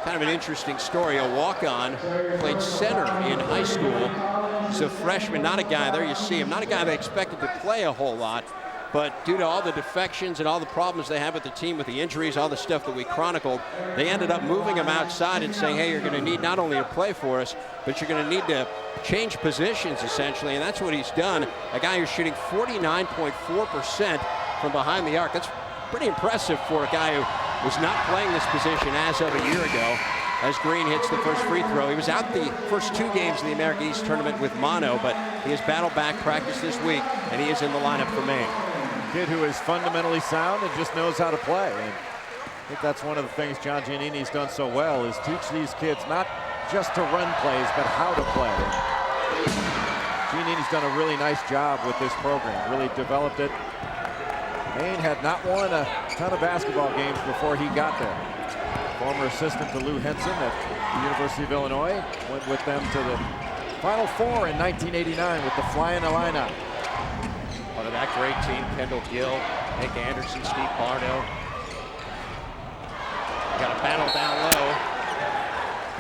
Kind of an interesting story. A walk-on, played center in high school. He's a freshman, not a guy, there you see him, not a guy they expected to play a whole lot. But due to all the defections and all the problems they have with the team, with the injuries, all the stuff that we chronicled, they ended up moving him outside and saying, hey, you're going to need not only to play for us, but you're going to need to change positions, essentially. And that's what he's done. A guy who's shooting 49.4% from behind the arc. That's pretty impressive for a guy who was not playing this position as of a year ago. As Green hits the first free throw. He was out the first 2 games in the America East Tournament with mono, but he has battled back, practiced this week, and he is in the lineup for Maine. Kid who is fundamentally sound and just knows how to play. And I think that's one of the things John Giannini's done so well, is teach these kids not just to run plays, but how to play. Giannini's done a really nice job with this program, really developed it. Maine had not won a ton of basketball games before he got there. Former assistant to Lou Henson at the University of Illinois, went with them to the Final Four in 1989 with the Flying Illini. Part of that great team, Kendall Gill, Nick Anderson, Steve Bardo. Got a battle down low,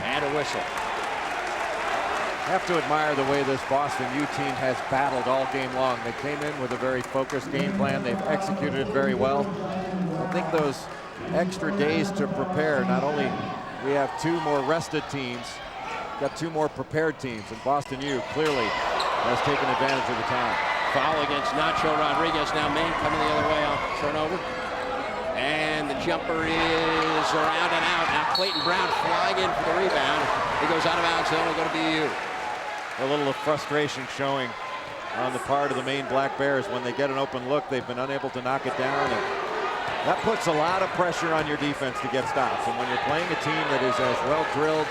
and a whistle. Have to admire the way this Boston U team has battled all game long. They came in with a very focused game plan. They've executed it very well. I think those extra days to prepare, not only we have 2 more rested teams, got 2 more prepared teams, and Boston U clearly has taken advantage of the time. Foul against Nacho Rodriguez. Now Maine coming the other way off turnover. And the jumper is around and out. Now Clayton Brown flying in for the rebound. He goes out of bounds. It'll go to BU. A little of frustration showing on the part of the Maine Black Bears. When they get an open look, they've been unable to knock it down. And that puts a lot of pressure on your defense to get stops. And when you're playing a team that is as well drilled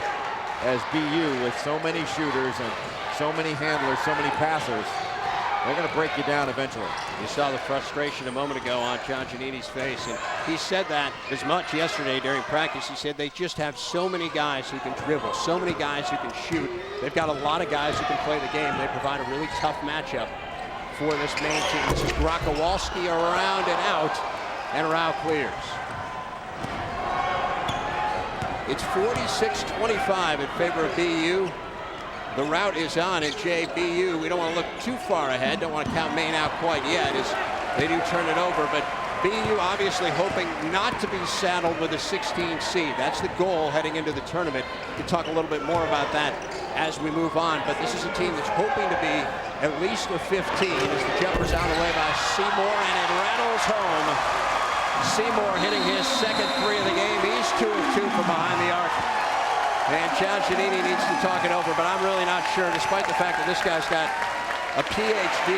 as BU, with so many shooters and so many handlers, so many passers, they're going to break you down eventually. You saw the frustration a moment ago on John Giannini's face, and he said that as much yesterday during practice. He said they just have so many guys who can dribble, so many guys who can shoot. They've got a lot of guys who can play the game. They provide a really tough matchup for this Maine team. This is Grokowalski around and out, and Rao clears. It's 46-25 in favor of BU. The route is on, and BU, we don't want to look too far ahead, don't want to count Maine out quite yet as they do turn it over, but BU obviously hoping not to be saddled with a 16 seed. That's the goal heading into the tournament. We'll talk a little bit more about that as we move on, but this is a team that's hoping to be at least a 15 as the jumper's out of the way by Seymour, and it rattles home. Seymour hitting his second 3 of the game. He's 2 of 2 from behind the arc. And John Giannini needs to talk it over, but I'm really not sure, despite the fact that this guy's got a PhD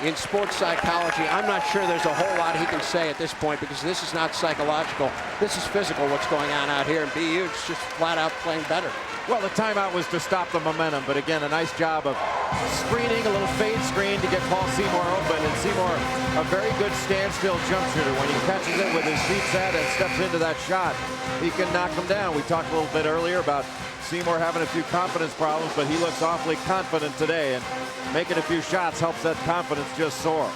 in sports psychology, I'm not sure there's a whole lot he can say at this point, because this is not psychological. This is physical, what's going on out here, and BU is just flat out playing better. Well, the timeout was to stop the momentum, but again, a nice job of screening, a little fade screen to get Paul Seymour open, and Seymour, a very good standstill jump shooter. When he catches it with his feet set and steps into that shot, he can knock them down. We talked a little bit earlier about Seymour having a few confidence problems, but he looks awfully confident today, and making a few shots helps that confidence just soar.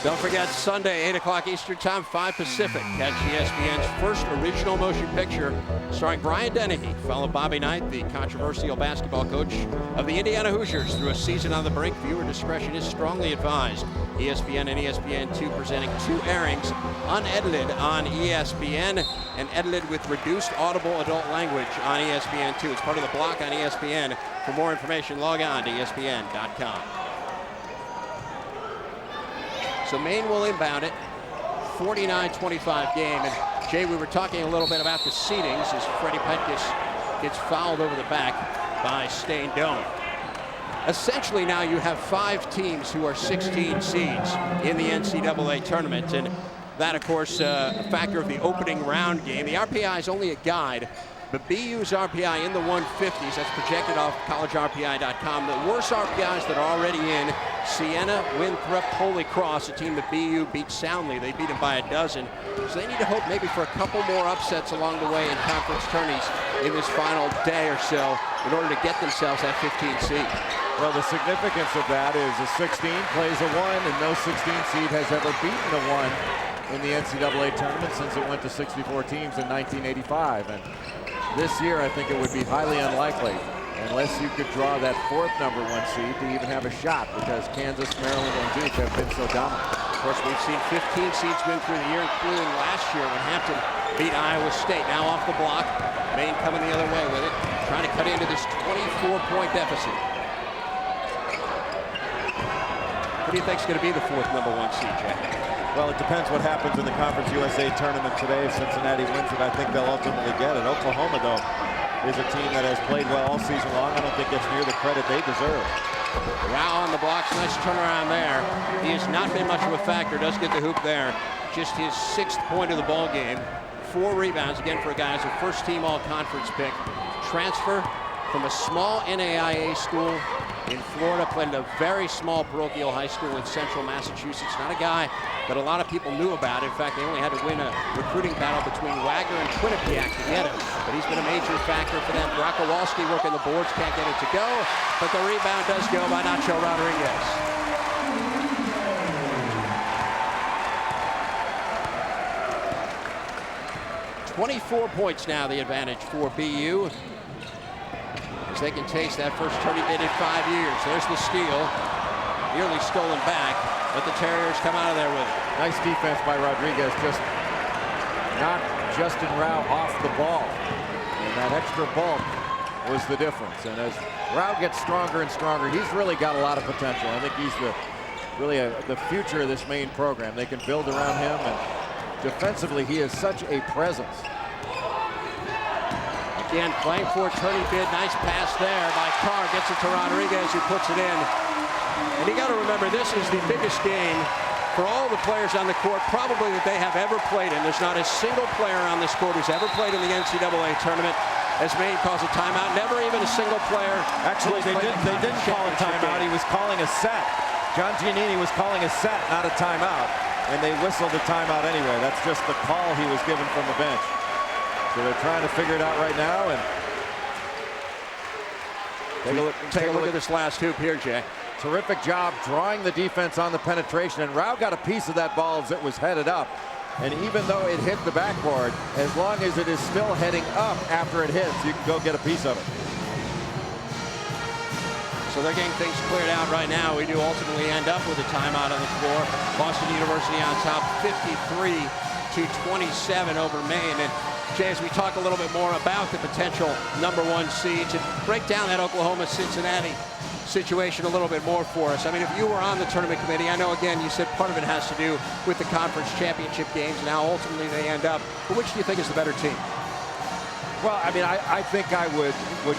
Don't forget, Sunday, 8 o'clock Eastern Time, 5 Pacific. Catch ESPN's first original motion picture starring Brian Dennehy. Follow Bobby Knight, the controversial basketball coach of the Indiana Hoosiers, through a season on the brink. Viewer discretion is strongly advised. ESPN and ESPN2 presenting 2 airings, unedited on ESPN and edited with reduced audible adult language on ESPN2. It's part of the block on ESPN. For more information, log on to ESPN.com. So Maine will inbound it, 49-25 game. And Jay, we were talking a little bit about the seedings as Freddie Petkus gets fouled over the back by Stain Doan. Essentially now you have 5 teams who are 16 seeds in the NCAA tournament. And that, of course, a factor of the opening round game. The RPI is only a guide, but BU's RPI in the 150s, that's projected off collegerpi.com. The worst RPIs that are already in: Siena, Winthrop, Holy Cross, a team that BU beat soundly. They beat them by a dozen. So they need to hope maybe for a couple more upsets along the way in conference tourneys in this final day or so in order to get themselves that 15 seed. Well, the significance of that is a 16 plays a 1, and no 16 seed has ever beaten a 1 in the NCAA tournament since it went to 64 teams in 1985. And this year, I think it would be highly unlikely unless you could draw that 4th number 1 seed to even have a shot, because Kansas, Maryland, and Duke have been so dominant. Of course, we've seen 15 seeds win through the year, including last year when Hampton beat Iowa State. Now off the block, Maine coming the other way with it, trying to cut into this 24-point deficit. What do you think is going to be the 4th number 1 seed, Jack? Well, it depends what happens in the Conference USA tournament today. If Cincinnati wins it, I think they'll ultimately get it. Oklahoma, though, is a team that has played well all season long. I don't think gets near the credit they deserve. Rao on the blocks, nice turnaround there. He has not been much of a factor, does get the hoop there. Just his 6th point of the ball game. 4 rebounds, again for a guy who's a first-team all-conference pick. Transfer from a small NAIA school in Florida, played at a very small parochial high school in central Massachusetts. Not a guy that a lot of people knew about. In fact, they only had to win a recruiting battle between Wagner and Quinnipiac to get him. But he's been a major factor for them. Brock Kowalski working the boards, can't get it to go. But the rebound does go by Nacho Rodriguez. "24 points now, the advantage for BU. As they can taste that first tourney bid in 5 years. There's the steal, nearly stolen back, but the Terriers come out of there with it. Nice defense by Rodriguez, just knocked Justin Rao off the ball. And that extra bulk was the difference. And as Rao gets stronger and stronger, he's really got a lot of potential. I think he's the future of this Maine program. They can build around him, and defensively, he is such a presence. Again, playing for a tourney bid. Nice pass there by Carr. Gets it to Rodriguez, who puts it in. And you got to remember, this is the biggest game for all the players on the court probably that they have ever played in. There's not a single player on this court who's ever played in the NCAA tournament. As Maine calls a timeout, never even a single player. Actually, they didn't call a timeout. He was calling a set. John Giannini was calling a set, not a timeout. And they whistled the timeout anyway. That's just the call he was given from the bench. So they're trying to figure it out right now. And take a look at this last hoop here, Jay. Terrific job drawing the defense on the penetration. And Rao got a piece of that ball as it was headed up. And even though it hit the backboard, as long as it is still heading up after it hits, you can go get a piece of it. So they're getting things cleared out right now. We do ultimately end up with a timeout on the floor. Boston University on top, 53-27 over Maine. And Jay, as we talk a little bit more about the potential number 1 seed, to break down that Oklahoma-Cincinnati situation a little bit more for us. I mean, if you were on the tournament committee, I know, again, you said part of it has to do with the conference championship games and how ultimately they end up. But which do you think is the better team? Well, I mean, I think I would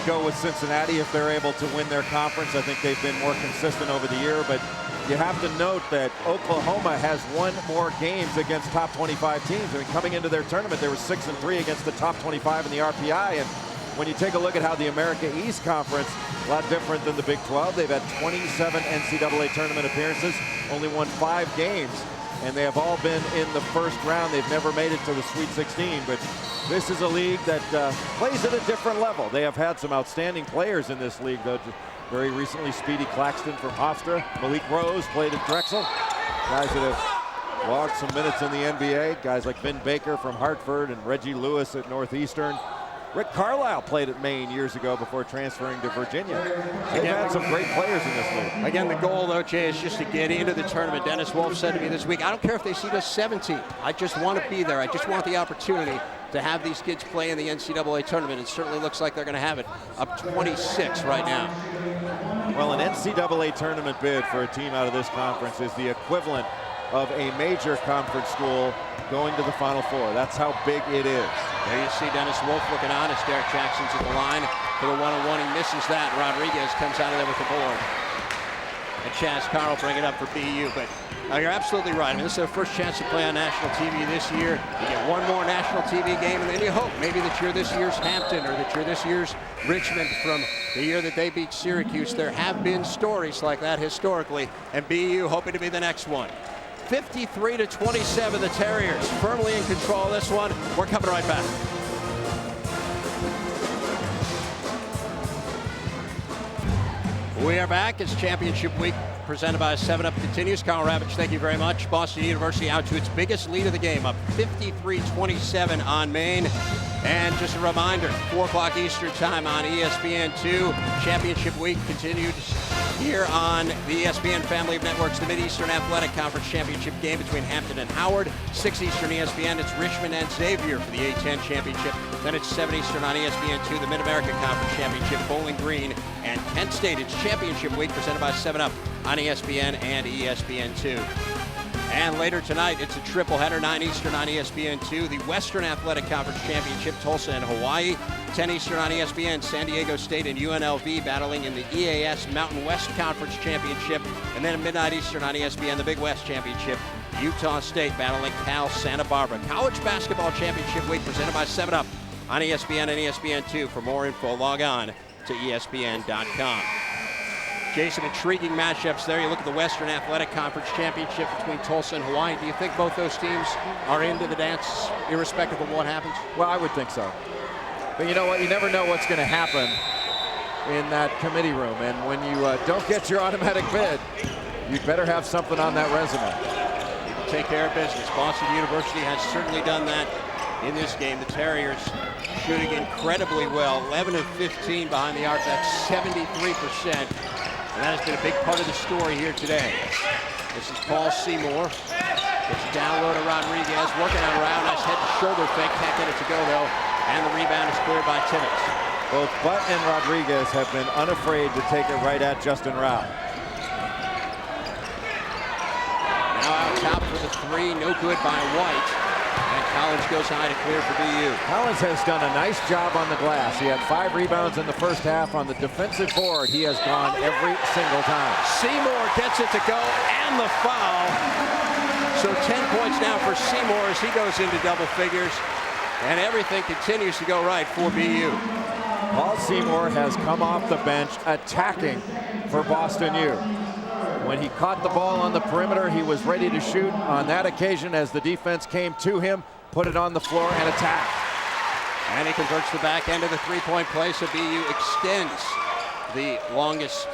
go with Cincinnati if they're able to win their conference. I think they've been more consistent over the year, but you have to note that Oklahoma has won more games against top 25 teams. I mean, coming into their tournament, they were 6-3 against the top 25 in the RPI, and when you take a look at how the America East Conference, a lot different than the Big 12. They've had 27 NCAA tournament appearances, only won 5 games, and they have all been in the first round. They've never made it to the Sweet 16, but this is a league that plays at a different level. They have had some outstanding players in this league, though. Very recently, Speedy Claxton from Hofstra, Malik Rose played at Drexel. Guys that have logged some minutes in the NBA. Guys like Vin Baker from Hartford and Reggie Lewis at Northeastern. Rick Carlisle played at Maine years ago before transferring to Virginia. They've had some great players in this league. Again, the goal, though, Jay, is just to get into the tournament. Dennis Wolf said to me this week, I don't care if they seed us 17. I just want to be there. I just want the opportunity to have these kids play in the NCAA tournament. It certainly looks like they're going to have it, up 26 right now. Well, an NCAA tournament bid for a team out of this conference is the equivalent of a major conference school going to the Final Four. That's how big it is. There you see Dennis Wolf looking on as Derek Jackson's at the line for the one-on-one. He misses that. Rodriguez comes out of there with the board. And Chaz Carl bring it up for BU. But you're absolutely right. I mean, this is their first chance to play on national TV this year. You get one more national TV game, and then you hope maybe that you're this year's Hampton or that you're this year's Richmond from the year that they beat Syracuse. There have been stories like that historically, and BU hoping to be the next one. 53-27, the Terriers firmly in control of this one. We're coming right back. We are back as championship week presented by 7-Up continues. Kyle Ravitch, thank you very much. Boston University out to its biggest lead of the game, up 53-27 on Maine. And just a reminder, 4 o'clock Eastern time on ESPN2. Championship week continued here on the ESPN family of networks. The Mid-Eastern Athletic Conference Championship game between Hampton and Howard. 6 Eastern ESPN, it's Richmond and Xavier for the A10 Championship. Then it's 7 Eastern on ESPN2, the Mid-America Conference Championship, Bowling Green and Kent State. It's championship week presented by 7-Up on ESPN and ESPN2. And later tonight, it's a triple header, 9 Eastern on ESPN2, the Western Athletic Conference Championship, Tulsa and Hawaii. 10 Eastern on ESPN, San Diego State and UNLV battling in the EAS Mountain West Conference Championship. And then at midnight Eastern on ESPN, the Big West Championship, Utah State battling Cal Santa Barbara. College Basketball Championship week presented by 7-Up on ESPN and ESPN2. For more info, log on to ESPN.com. Jay, some intriguing matchups there. You look at the Western Athletic Conference Championship between Tulsa and Hawaii. Do you think both those teams are into the dance, irrespective of what happens? Well, I would think so. But you know what? You never know what's going to happen in that committee room. And when you don't get your automatic bid, you'd better have something on that resume. You can take care of business. Boston University has certainly done that in this game. The Terriers shooting incredibly well. 11 of 15 behind the arc. That's 73%. And that has been a big part of the story here today. This is Paul Seymour. Gets a down low to Rodriguez. Working on Rao. Nice head and shoulder fake. Can't get it to go, though. And the rebound is cleared by Timmons. Both Butt and Rodriguez have been unafraid to take it right at Justin Rao. Now out top for the 3. No good by White. And Collins goes high to clear for BU. Collins has done a nice job on the glass. He had 5 rebounds in the first half. On the defensive board, he has gone every single time. Seymour gets it to go, and the foul. So 10 points now for Seymour as he goes into double figures. And everything continues to go right for BU. Paul Seymour has come off the bench attacking for Boston U. When he caught the ball on the perimeter, he was ready to shoot. On that occasion, as the defense came to him, put it on the floor and attacked. And he converts the back end of the three-point play, so BU extends the longest,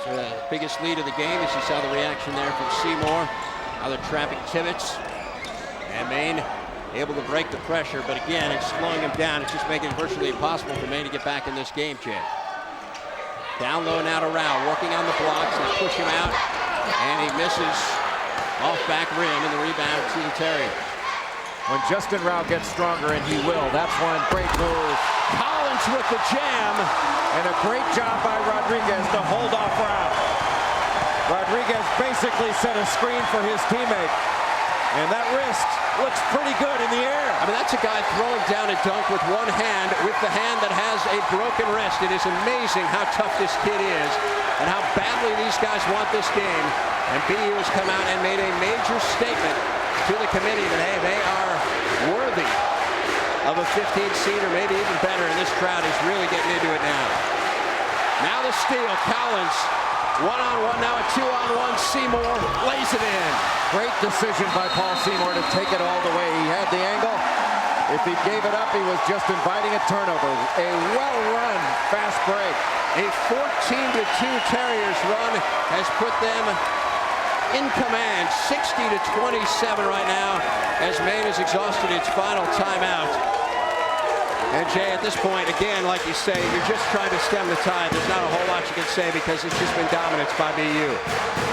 biggest lead of the game. As you saw the reaction there from Seymour. Now they're trapping Tibbetts. And Maine able to break the pressure, but again, it's slowing him down. It's just making it virtually impossible for Maine to get back in this game, Jay. Down low now to Rao, working on the blocks. They push him out. And he misses off back rim, and the rebound to the Terriers. When Justin Rao gets stronger, and he will, that's one great move. Collins with the jam. And a great job by Rodriguez to hold off Rao. Rodriguez basically set a screen for his teammate. And that wrist looks pretty good in the air. I mean, that's a guy throwing down a dunk with one hand, with the hand that has a broken wrist. It is amazing how tough this kid is and how badly these guys want this game. And BU has come out and made a major statement to the committee that, hey, they are worthy of a 15th seed or maybe even better in this this crowd is really getting into it now. Now the steal, Collins. One-on-one, now a two-on-one. Seymour lays it in. Great decision by Paul Seymour to take it all the way. He had the angle. If he gave it up, he was just inviting a turnover. A well-run fast break. A 14-2 Terriers run has put them in command, 60-27 right now, as Maine has exhausted its final timeout. And Jay, at this point, again, like you say, you're just trying to stem the tide. There's not a whole lot you can say because it's just been dominance by BU.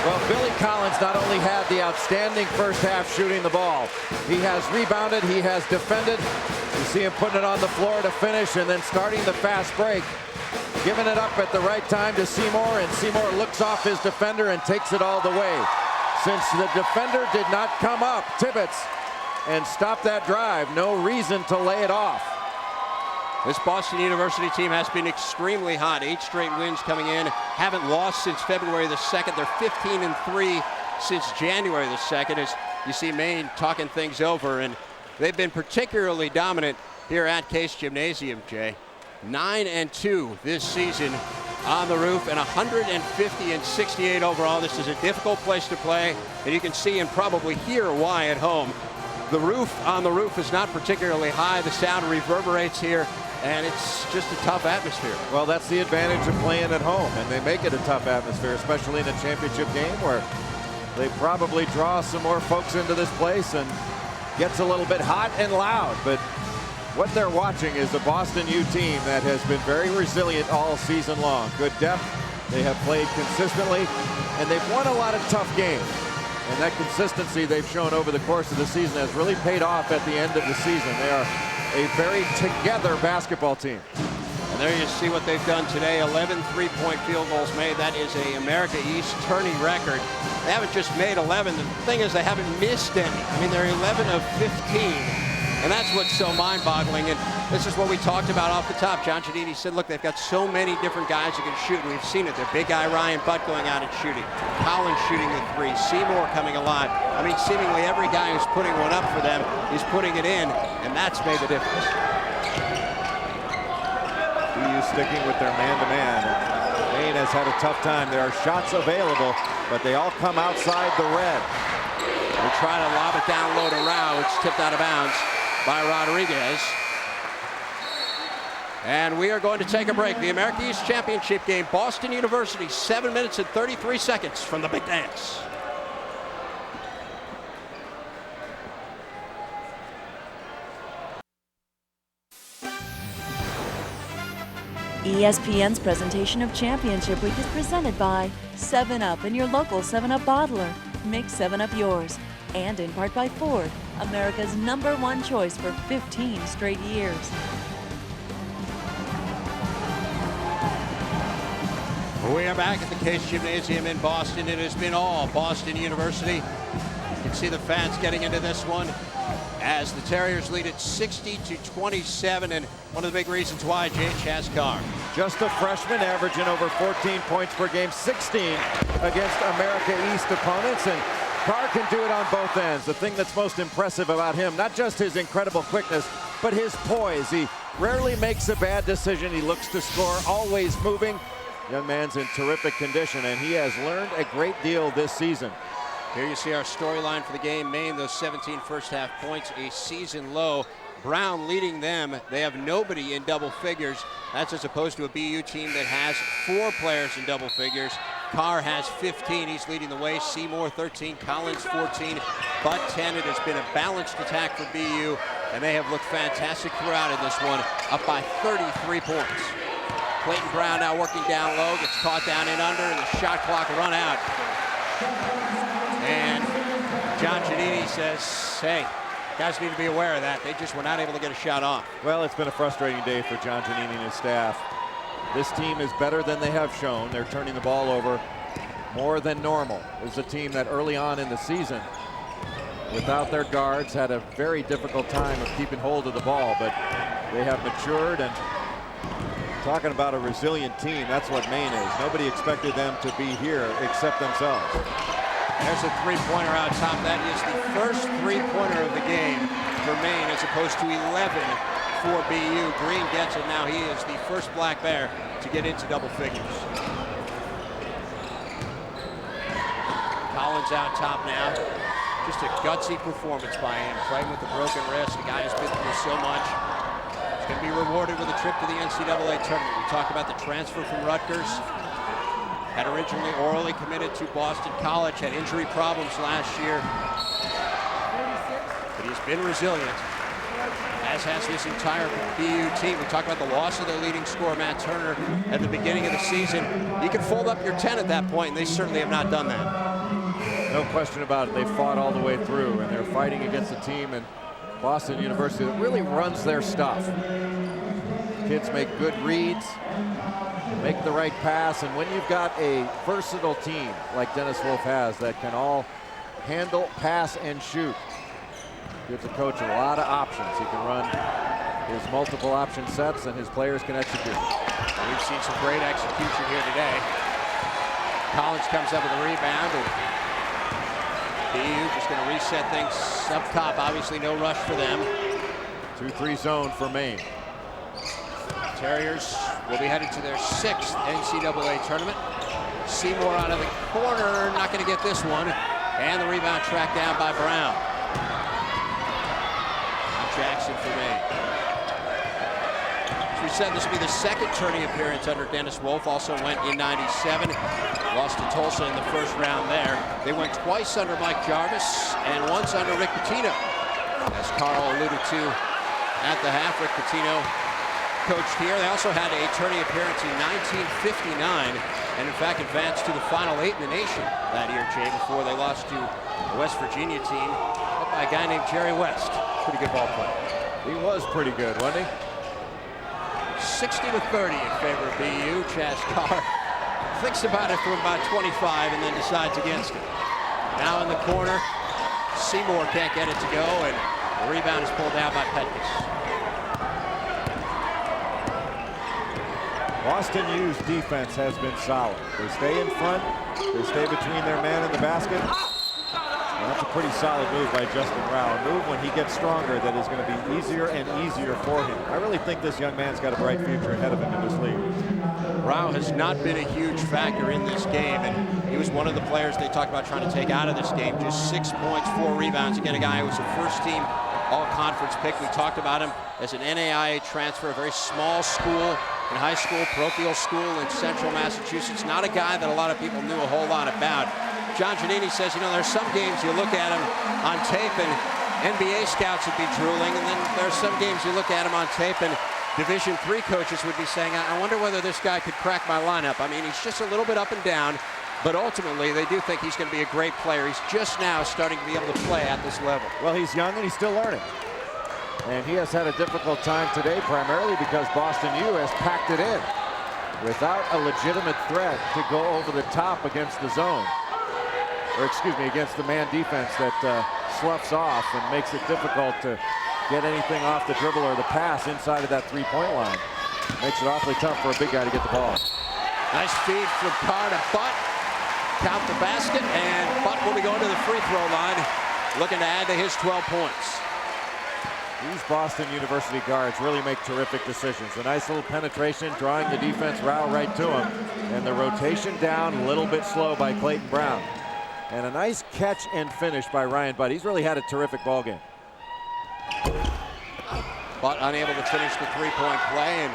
Well, Billy Collins not only had the outstanding first half shooting the ball, he has rebounded, he has defended. You see him putting it on the floor to finish and then starting the fast break. Giving it up at the right time to Seymour, and Seymour looks off his defender and takes it all the way. Since the defender did not come up, Tibbetts, and stop that drive, no reason to lay it off. This Boston University team has been extremely hot. 8 straight wins coming in. Haven't lost since February the 2nd. They're 15-3 since January the 2nd. As you see Maine talking things over, and they've been particularly dominant here at Case Gymnasium, Jay. 9-2 this season on the roof, and 150-68 overall. This is a difficult place to play, and you can see and probably hear why at home. The roof on the roof is not particularly high. The sound reverberates here, and it's just a tough atmosphere. Well, that's the advantage of playing at home, and they make it a tough atmosphere, especially in a championship game where they probably draw some more folks into this place and gets a little bit hot and loud. But what they're watching is a Boston U team that has been very resilient all season long. Good depth, they have played consistently, and they've won a lot of tough games. And that consistency they've shown over the course of the season has really paid off at the end of the season. They are a very together basketball team. And there you see what they've done today. 11 three-point field goals made. That is a America East tourney record. They haven't just made 11. The thing is, they haven't missed any. I mean, they're 11 of 15. And that's what's so mind-boggling. And this is what we talked about off the top. John Giannini said, look, they've got so many different guys who can shoot. And we've seen it. Their big guy, Ryan Butt, going out and shooting. Collins shooting the 3. Seymour coming alive. I mean, seemingly every guy who's putting one up for them is putting it in. And that's made the difference. BU sticking with their man-to-man. Maine has had a tough time. There are shots available, but they all come outside the red. They try to lob it down low to Rao. It's tipped out of bounds by Rodriguez. And we are going to take a break. The America East Championship game, Boston University, 7 minutes and 33 seconds from the big dance. ESPN's presentation of Championship Week is presented by 7-Up and your local 7-Up bottler. Make 7-Up yours. And in part by Ford, America's #1 choice for 15 straight years. We are back at the Case Gymnasium in Boston. It has been all Boston University. You can see the fans getting into this one as the Terriers lead it 60-27, and one of the big reasons why, J.H. Haskar. Just a freshman averaging over 14 points per game, 16 against America East opponents, and Carr can do it on both ends. The thing that's most impressive about him, not just his incredible quickness, but his poise. He rarely makes a bad decision. He looks to score, always moving. Young man's in terrific condition, and he has learned a great deal this season. Here you see our storyline for the game. Maine, those 17 first half points, a season low. Brown leading them. They have nobody in double figures. That's as opposed to a BU team that has 4 players in double figures. Carr has 15. He's leading the way. Seymour 13, Collins 14, Butt 10. It has been a balanced attack for BU, and they have looked fantastic throughout in this one, up by 33 points. Clayton Brown now working down low, gets caught down in under, and the shot clock run out. And John Giannini says, hey, guys need to be aware of that. They just were not able to get a shot off. Well, it's been a frustrating day for John Giannini and his staff. This team is better than they have shown. They're turning the ball over more than normal. It was a team that early on in the season, without their guards, had a very difficult time of keeping hold of the ball, but they have matured, and talking about a resilient team, that's what Maine is. Nobody expected them to be here except themselves. There's a three-pointer out top. That is the first three-pointer of the game for Maine, as opposed to 11 for BU. Green gets it now. He is the first Black Bear to get into double figures. Collins out top now. Just a gutsy performance by him, playing with a broken wrist. The guy has been through so much. He's going to be rewarded with a trip to the NCAA tournament. We talked about the transfer from Rutgers. Had originally orally committed to Boston College, had injury problems last year. But he's been resilient, as has this entire BU team. We talked about the loss of their leading scorer, Matt Turner, at the beginning of the season. You can fold up your 10 at that point, and they certainly have not done that. No question about it. They fought all the way through, and they're fighting against a team in Boston University that really runs their stuff. Kids make good reads, make the right pass, and when you've got a versatile team like Dennis Wolf has that can all handle, pass, and shoot, gives a coach a lot of options. He can run his multiple option sets, and his players can execute. And we've seen some great execution here today. Collins comes up with a rebound, and BU just going to reset things up top. Obviously no rush for them. 2-3 zone for Maine. Terriers will be headed to their 6th NCAA tournament. Seymour out of the corner, not going to get this one. And the rebound tracked down by Brown. Jackson for Maine. As we said, this will be the 2nd tourney appearance under Dennis Wolf. Also went in '97. Lost to Tulsa in the first round there. They went twice under Mike Jarvis and once under Rick Pitino. As Carl alluded to at the half, Rick Pitino coached here. They also had a tourney appearance in 1959 and in fact advanced to the Final 8 in the nation that year, Jay, before they lost to the West Virginia team led by a guy named Jerry West. Pretty good ball player. He was pretty good, wasn't he? 60-30 in favor of BU. Chaz Carr thinks about it for about 25 and then decides against it. Now in the corner, Seymour can't get it to go, and the rebound is pulled down by Petkus. Boston U's defense has been solid. They stay in front, they stay between their man and the basket. And that's a pretty solid move by Justin Rao. A move when he gets stronger that is going to be easier and easier for him. I really think this young man's got a bright future ahead of him in this league. Rao has not been a huge factor in this game, and he was one of the players they talked about trying to take out of this game. Just 6 points, 4 rebounds. Again, a guy who was a first-team all-conference pick. We talked about him as an NAIA transfer, a very small school in high school, parochial school in central Massachusetts. Not a guy that a lot of people knew a whole lot about. John Giannini says, you know, there's some games you look at him on tape and NBA scouts would be drooling, and then there's some games you look at him on tape and Division III coaches would be saying, I wonder whether this guy could crack my lineup. I mean, he's just a little bit up and down, but ultimately they do think he's going to be a great player. He's just now starting to be able to play at this level. Well, he's young and he's still learning. And he has had a difficult time today, primarily because Boston U has packed it in without a legitimate threat to go over the top against the zone. Or excuse me, against the man defense that sloughs off and makes it difficult to get anything off the dribble or the pass inside of that three-point line. Makes it awfully tough for a big guy to get the ball. Nice feed from Carr to Butt. Count the basket, and Butt will be going to the free throw line, looking to add to his 12 points. These Boston University guards really make terrific decisions. A nice little penetration, drawing the defense Rao right to him. And the rotation down a little bit slow by Clayton Brown. And a nice catch and finish by Ryan Butt. He's really had a terrific ball game. Butt unable to finish the three-point play, and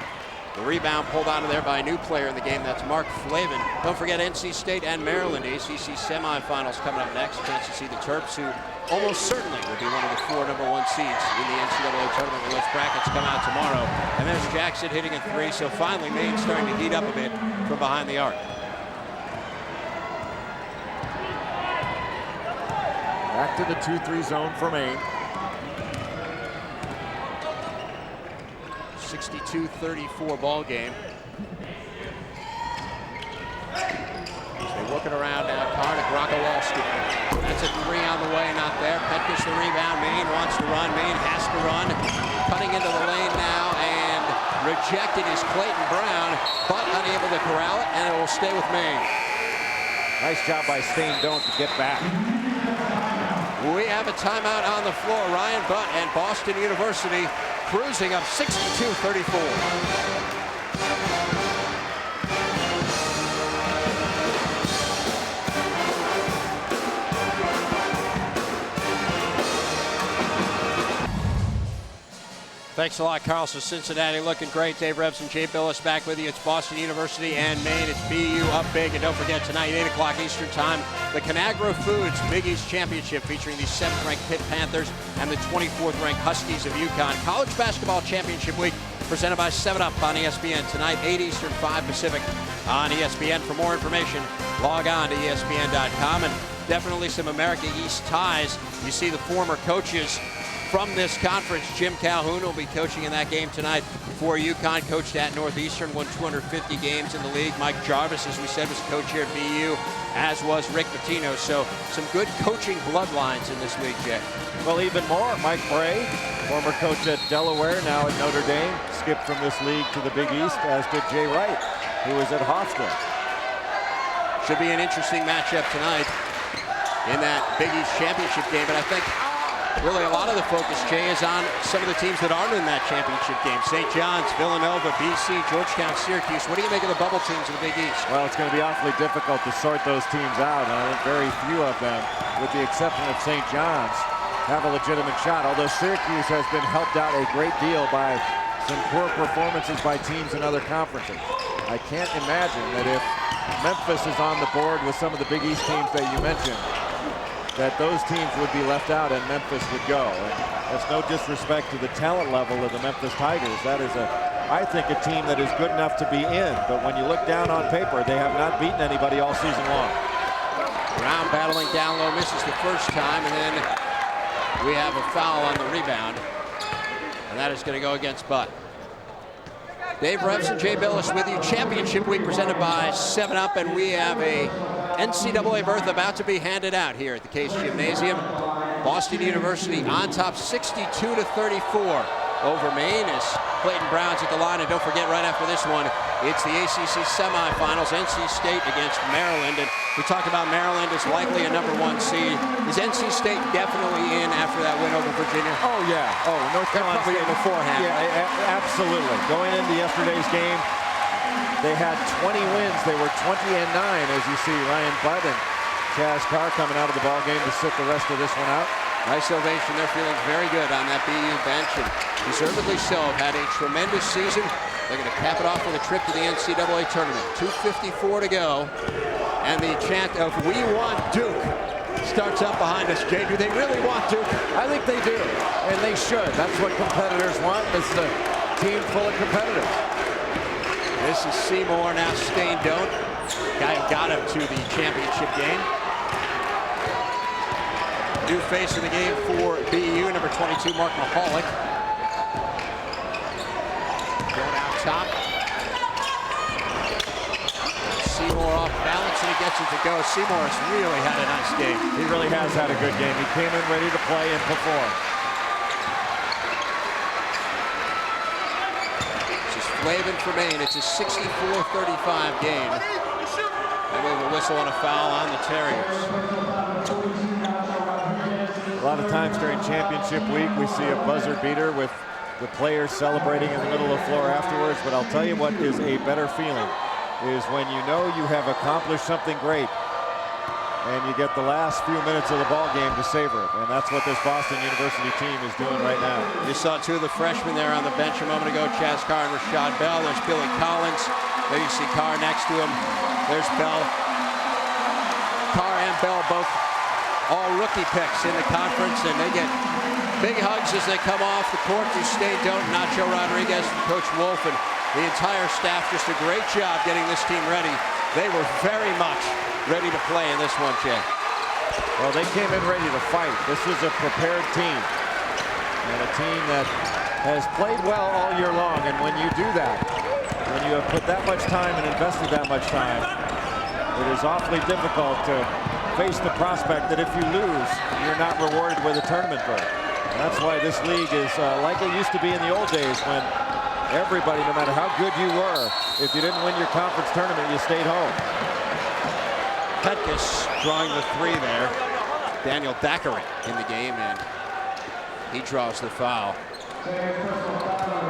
the rebound pulled out of there by a new player in the game. That's Mark Flavin. Don't forget NC State and Maryland ACC semifinals coming up next. Chance to see the Terps, who almost certainly will be one of the 4 #1 seeds in the NCAA tournament when those brackets come out tomorrow. And there's Jackson hitting a 3, so finally Maine starting to heat up a bit from behind the arc. Back to the 2-3 zone for Maine. 62-34 ball game. They're working around now. Carr to Grokowalski. That's a 3 on the way, not there. Petkus the rebound. Maine wants to run. Maine has to run. Cutting into the lane now, and rejected is Clayton Brown, but unable to corral it, and it will stay with Maine. Nice job by Stain Doan to get back. We have a timeout on the floor. Ryan Butt and Boston University cruising up 62-34. Thanks a lot, Carl. So Cincinnati looking great. Dave Rebs and Jay Billis back with you. It's Boston University and Maine. It's BU up big. And don't forget, tonight, 8 o'clock Eastern Time, the Conagra Foods Big East Championship featuring the 7th-ranked Pitt Panthers and the 24th-ranked Huskies of UConn. College Basketball Championship Week presented by 7-Up on ESPN. Tonight, 8 Eastern, 5 Pacific on ESPN. For more information, log on to ESPN.com. And definitely some America East ties. You see the former coaches from this conference. Jim Calhoun will be coaching in that game tonight for UConn, coached at Northeastern, won 250 games in the league. Mike Jarvis, as we said, was coach here at BU, as was Rick Pitino. So some good coaching bloodlines in this league, Jay. Well, even more, Mike Bray, former coach at Delaware, now at Notre Dame, skipped from this league to the Big East, as did Jay Wright, who was at Hofstra. Should be an interesting matchup tonight in that Big East championship game, but I think really a lot of the focus, Jay, is on some of the teams that aren't in that championship game. St. John's, Villanova, BC, Georgetown, Syracuse. What do you make of the bubble teams in the Big East? Well, it's going to be awfully difficult to sort those teams out. And I think very few of them, with the exception of St. John's, have a legitimate shot. Although Syracuse has been helped out a great deal by some poor performances by teams in other conferences. I can't imagine that if Memphis is on the board with some of the Big East teams that you mentioned, that those teams would be left out and Memphis would go. And that's no disrespect to the talent level of the Memphis Tigers. That is, I think, a team that is good enough to be in. But when you look down on paper, they have not beaten anybody all season long. Brown battling down low, misses the first time, and then we have a foul on the rebound. And that is going to go against Butt. Dave Rebs and Jay Billis with you. Championship Week presented by 7-Up, and we have a NCAA berth about to be handed out here at the Case Gymnasium. Boston University on top 62-34 over Maine as Clayton Brown's at the line. And don't forget, right after this one, it's the ACC semifinals, NC State against Maryland. And we talked about Maryland as likely a #1 seed. Is NC State definitely in after that win over Virginia? Oh, yeah. Oh, North Carolina State beforehand. Yeah, right? Absolutely. Going into yesterday's game, they had 20 wins. They were 20-9, as you see Ryan Butt and Chaz Carr coming out of the ball game to sit the rest of this one out. Nice ovation. They're feeling very good on that BU bench, and deservedly so. Have had a tremendous season. They're going to cap it off with a trip to the NCAA Tournament. 2:54 to go, and the chant of "We want Duke" starts up behind us. Jay, do they really want Duke? I think they do, and they should. That's what competitors want. This is a team full of competitors. This is Seymour, now Stain Don't. Guy who got him to the championship game. New face of the game for BU, number 22, Mark Mahalik. Going out top. Seymour off balance, and he gets it to go. Seymour has really had a nice game. He really has had a good game. He came in ready to play and perform. Flavin for Maine. It's a 64-35 game. And we will whistle on a foul on the Terriers. A lot of times during championship week, we see a buzzer beater with the players celebrating in the middle of the floor afterwards. But I'll tell you what is a better feeling is when you know you have accomplished something great and you get the last few minutes of the ball game to savor it. And that's what this Boston University team is doing right now. You saw two of the freshmen there on the bench a moment ago, Chaz Carr and Rashad Bell. There's Billy Collins. There you see Carr next to him. There's Bell. Carr and Bell both all rookie picks in the conference, and they get big hugs as they come off the court to Stain Don't, Nacho Rodriguez, and Coach Wolf, and the entire staff. Just a great job getting this team ready. They were very much ready to play in this one, Jay. Well, they came in ready to fight. This was a prepared team, and a team that has played well all year long. And when you do that, when you have put that much time and invested that much time, it is awfully difficult to face the prospect that if you lose, you're not rewarded with a tournament berth. And that's why this league is like it used to be in the old days, when everybody, no matter how good you were, if you didn't win your conference tournament, you stayed home. Petkus drawing the three there. Daniel Thackeray in the game, and he draws the foul.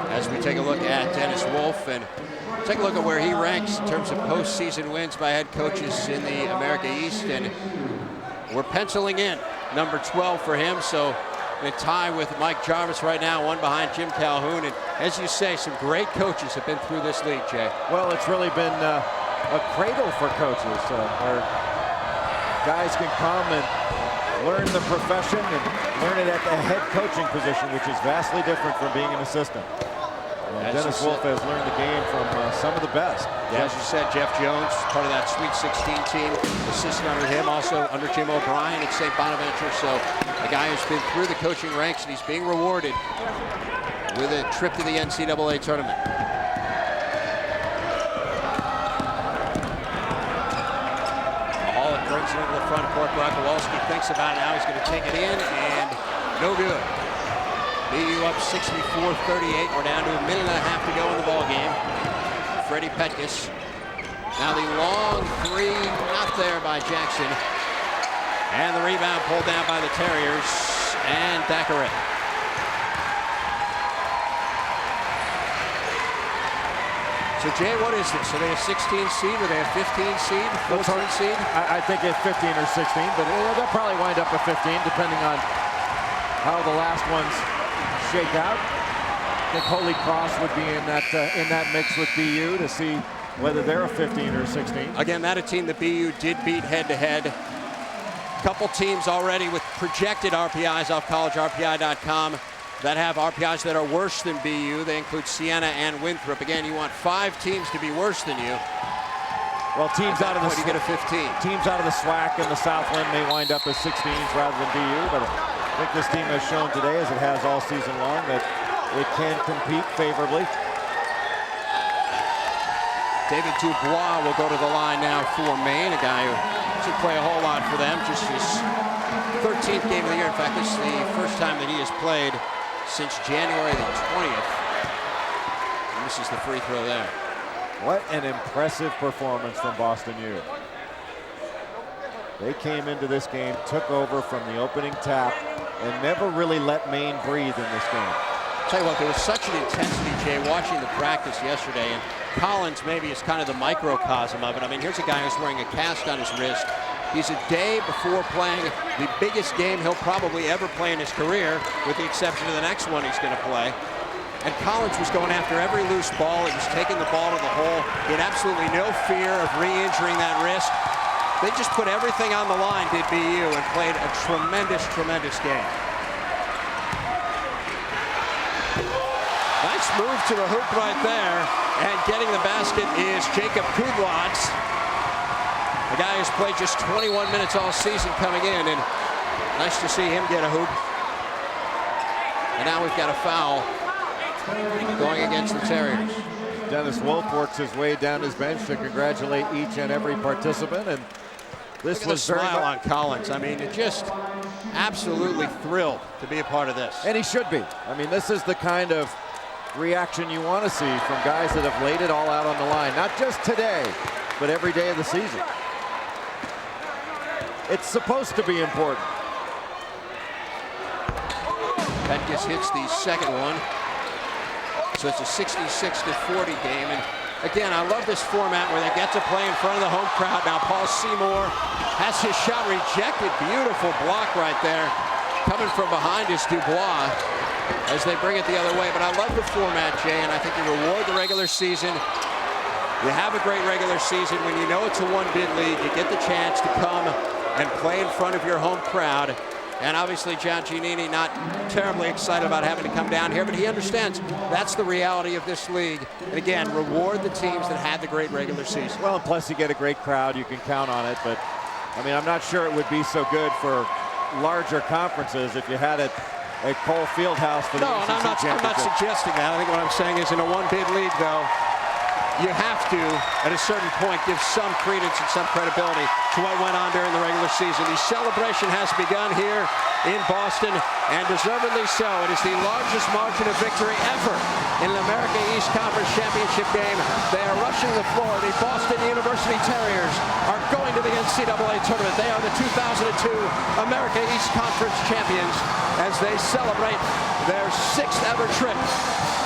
As we take a look at Dennis Wolf and take a look at where he ranks in terms of postseason wins by head coaches in the America East, and we're penciling in number 12 for him, so in a tie with Mike Jarvis right now, one behind Jim Calhoun. And as you say, some great coaches have been through this league, Jay. Well, it's really been a cradle for coaches where guys can come and learn the profession and learn it at the head coaching position, which is vastly different from being an assistant. And Dennis Wolf has learned the game from some of the best. Yeah, as you said, Jeff Jones, part of that Sweet 16 team, assistant under him, also under Jim O'Brien at St. Bonaventure. So a guy who's been through the coaching ranks, and he's being rewarded with a trip to the NCAA Tournament. Mahalik brings it into the front court. Brock Kowalski thinks about it now. He's going to take it in, and no good. BU up 64-38. We're down to a minute and a half to go in the ball game. Freddie Petkus. Now the long three, not there by Jackson. And the rebound pulled down by the Terriers and Thackeray. So Jay, what is this? Are they a 16 seed? Are they a 15 seed? 14 seed? I think it's 15 or 16, but they'll probably wind up at 15 depending on how the last ones shake out. I think Holy Cross would be in that mix with BU to see whether they're a 15 or 16. Again, that a team that BU did beat head-to-head. Couple teams already with projected RPIs off collegerpi.com that have RPIs that are worse than BU. They include Siena and Winthrop. Again, you want 5 teams to be worse than you. Well, teams out of the you get a 15. Teams out of the SWAC and the Southland may wind up as 16s rather than BU, but I think this team has shown today, as it has all season long, that it can compete favorably. David Dubois will go to the line now for Maine, a guy who doesn't play a whole lot for them, just his 13th game of the year. In fact, this is the first time that he has played since January the 20th. And this is the free throw there. What an impressive performance from Boston U. They came into this game, took over from the opening tap, and never really let Maine breathe in this game. Tell you what, there was such an intensity, Jay, watching the practice yesterday, and Collins maybe is kind of the microcosm of it. I mean, here's a guy who's wearing a cast on his wrist. He's a day before playing the biggest game he'll probably ever play in his career, with the exception of the next one he's going to play. And Collins was going after every loose ball. He was taking the ball to the hole. He had absolutely no fear of re-injuring that wrist. They just put everything on the line, did BU, and played a tremendous, tremendous game. Nice move to the hoop right there. And getting the basket is Jacob Kudlotz. The guy who's played just 21 minutes all season coming in, and nice to see him get a hoop. And now we've got a foul going against the Terriers. Dennis Wolf works his way down his bench to congratulate each and every participant, and this was very smile on Collins. I mean, just absolutely thrilled to be a part of this. And he should be. I mean, this is the kind of reaction you want to see from guys that have laid it all out on the line, not just today, but every day of the season. It's supposed to be important. Petkus hits the second one. So it's a 66-40 game. And again, I love this format where they get to play in front of the home crowd. Now Paul Seymour has his shot rejected. Beautiful block right there. Coming from behind is Dubois as they bring it the other way. But I love the format, Jay, and I think you reward the regular season. You have a great regular season. When you know it's a one-bid league, you get the chance to come and play in front of your home crowd. And obviously, John Giannini not terribly excited about having to come down here, but he understands that's the reality of this league. And again, reward the teams that had the great regular season. Well, and plus you get a great crowd, you can count on it. But, I mean, I'm not sure it would be so good for larger conferences if you had it at Cole Fieldhouse for the ACC I'm not suggesting that. I think what I'm saying is in a one-bid league, though, you have to, at a certain point, give some credence and some credibility to what went on during the regular season. The celebration has begun here in Boston, and deservedly so. It is the largest margin of victory ever in an America East Conference Championship game. They are rushing the floor. The Boston University Terriers are going to the NCAA Tournament. They are the 2002 America East Conference champions as they celebrate their 6th ever trip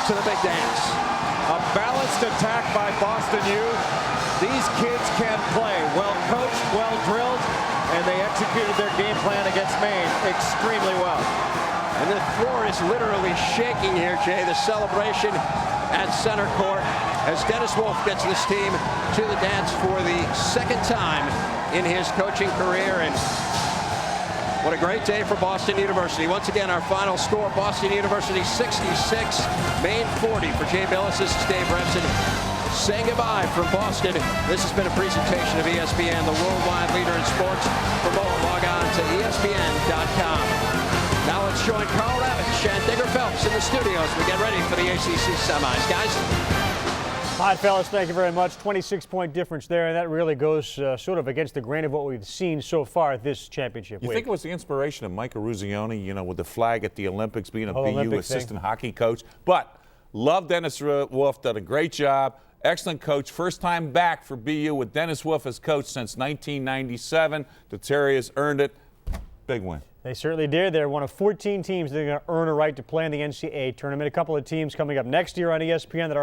to the big dance. A balanced attack by Boston U. These kids can play. Well coached, well drilled, and they executed their game plan against Maine extremely well. And the floor is literally shaking here, Jay. The celebration at center court as Dennis Wolf gets this team to the dance for the 2nd time in his coaching career. And what a great day for Boston University. Once again, our final score, Boston University 66, Maine 40. For Jay Billis, this is Dave Remsen saying goodbye from Boston. This has been a presentation of ESPN, the worldwide leader in sports. For more, log on to ESPN.com. Now let's join Carl Ravitch and Digger Phelps in the studios. We get ready for the ACC semis. Guys? All right, fellas, thank you very much. 26-point difference there, and that really goes sort of against the grain of what we've seen so far this championship week. You think it was the inspiration of Mike Eruzione, you know, with the flag at the Olympics, being a BU Olympic assistant hockey coach? But love Dennis Wolf, done a great job. Excellent coach. First time back for BU with Dennis Wolf as coach since 1997. The Terriers earned it. Big win. They certainly did. They're one of 14 teams that are going to earn a right to play in the NCAA tournament. A couple of teams coming up next year on ESPN that already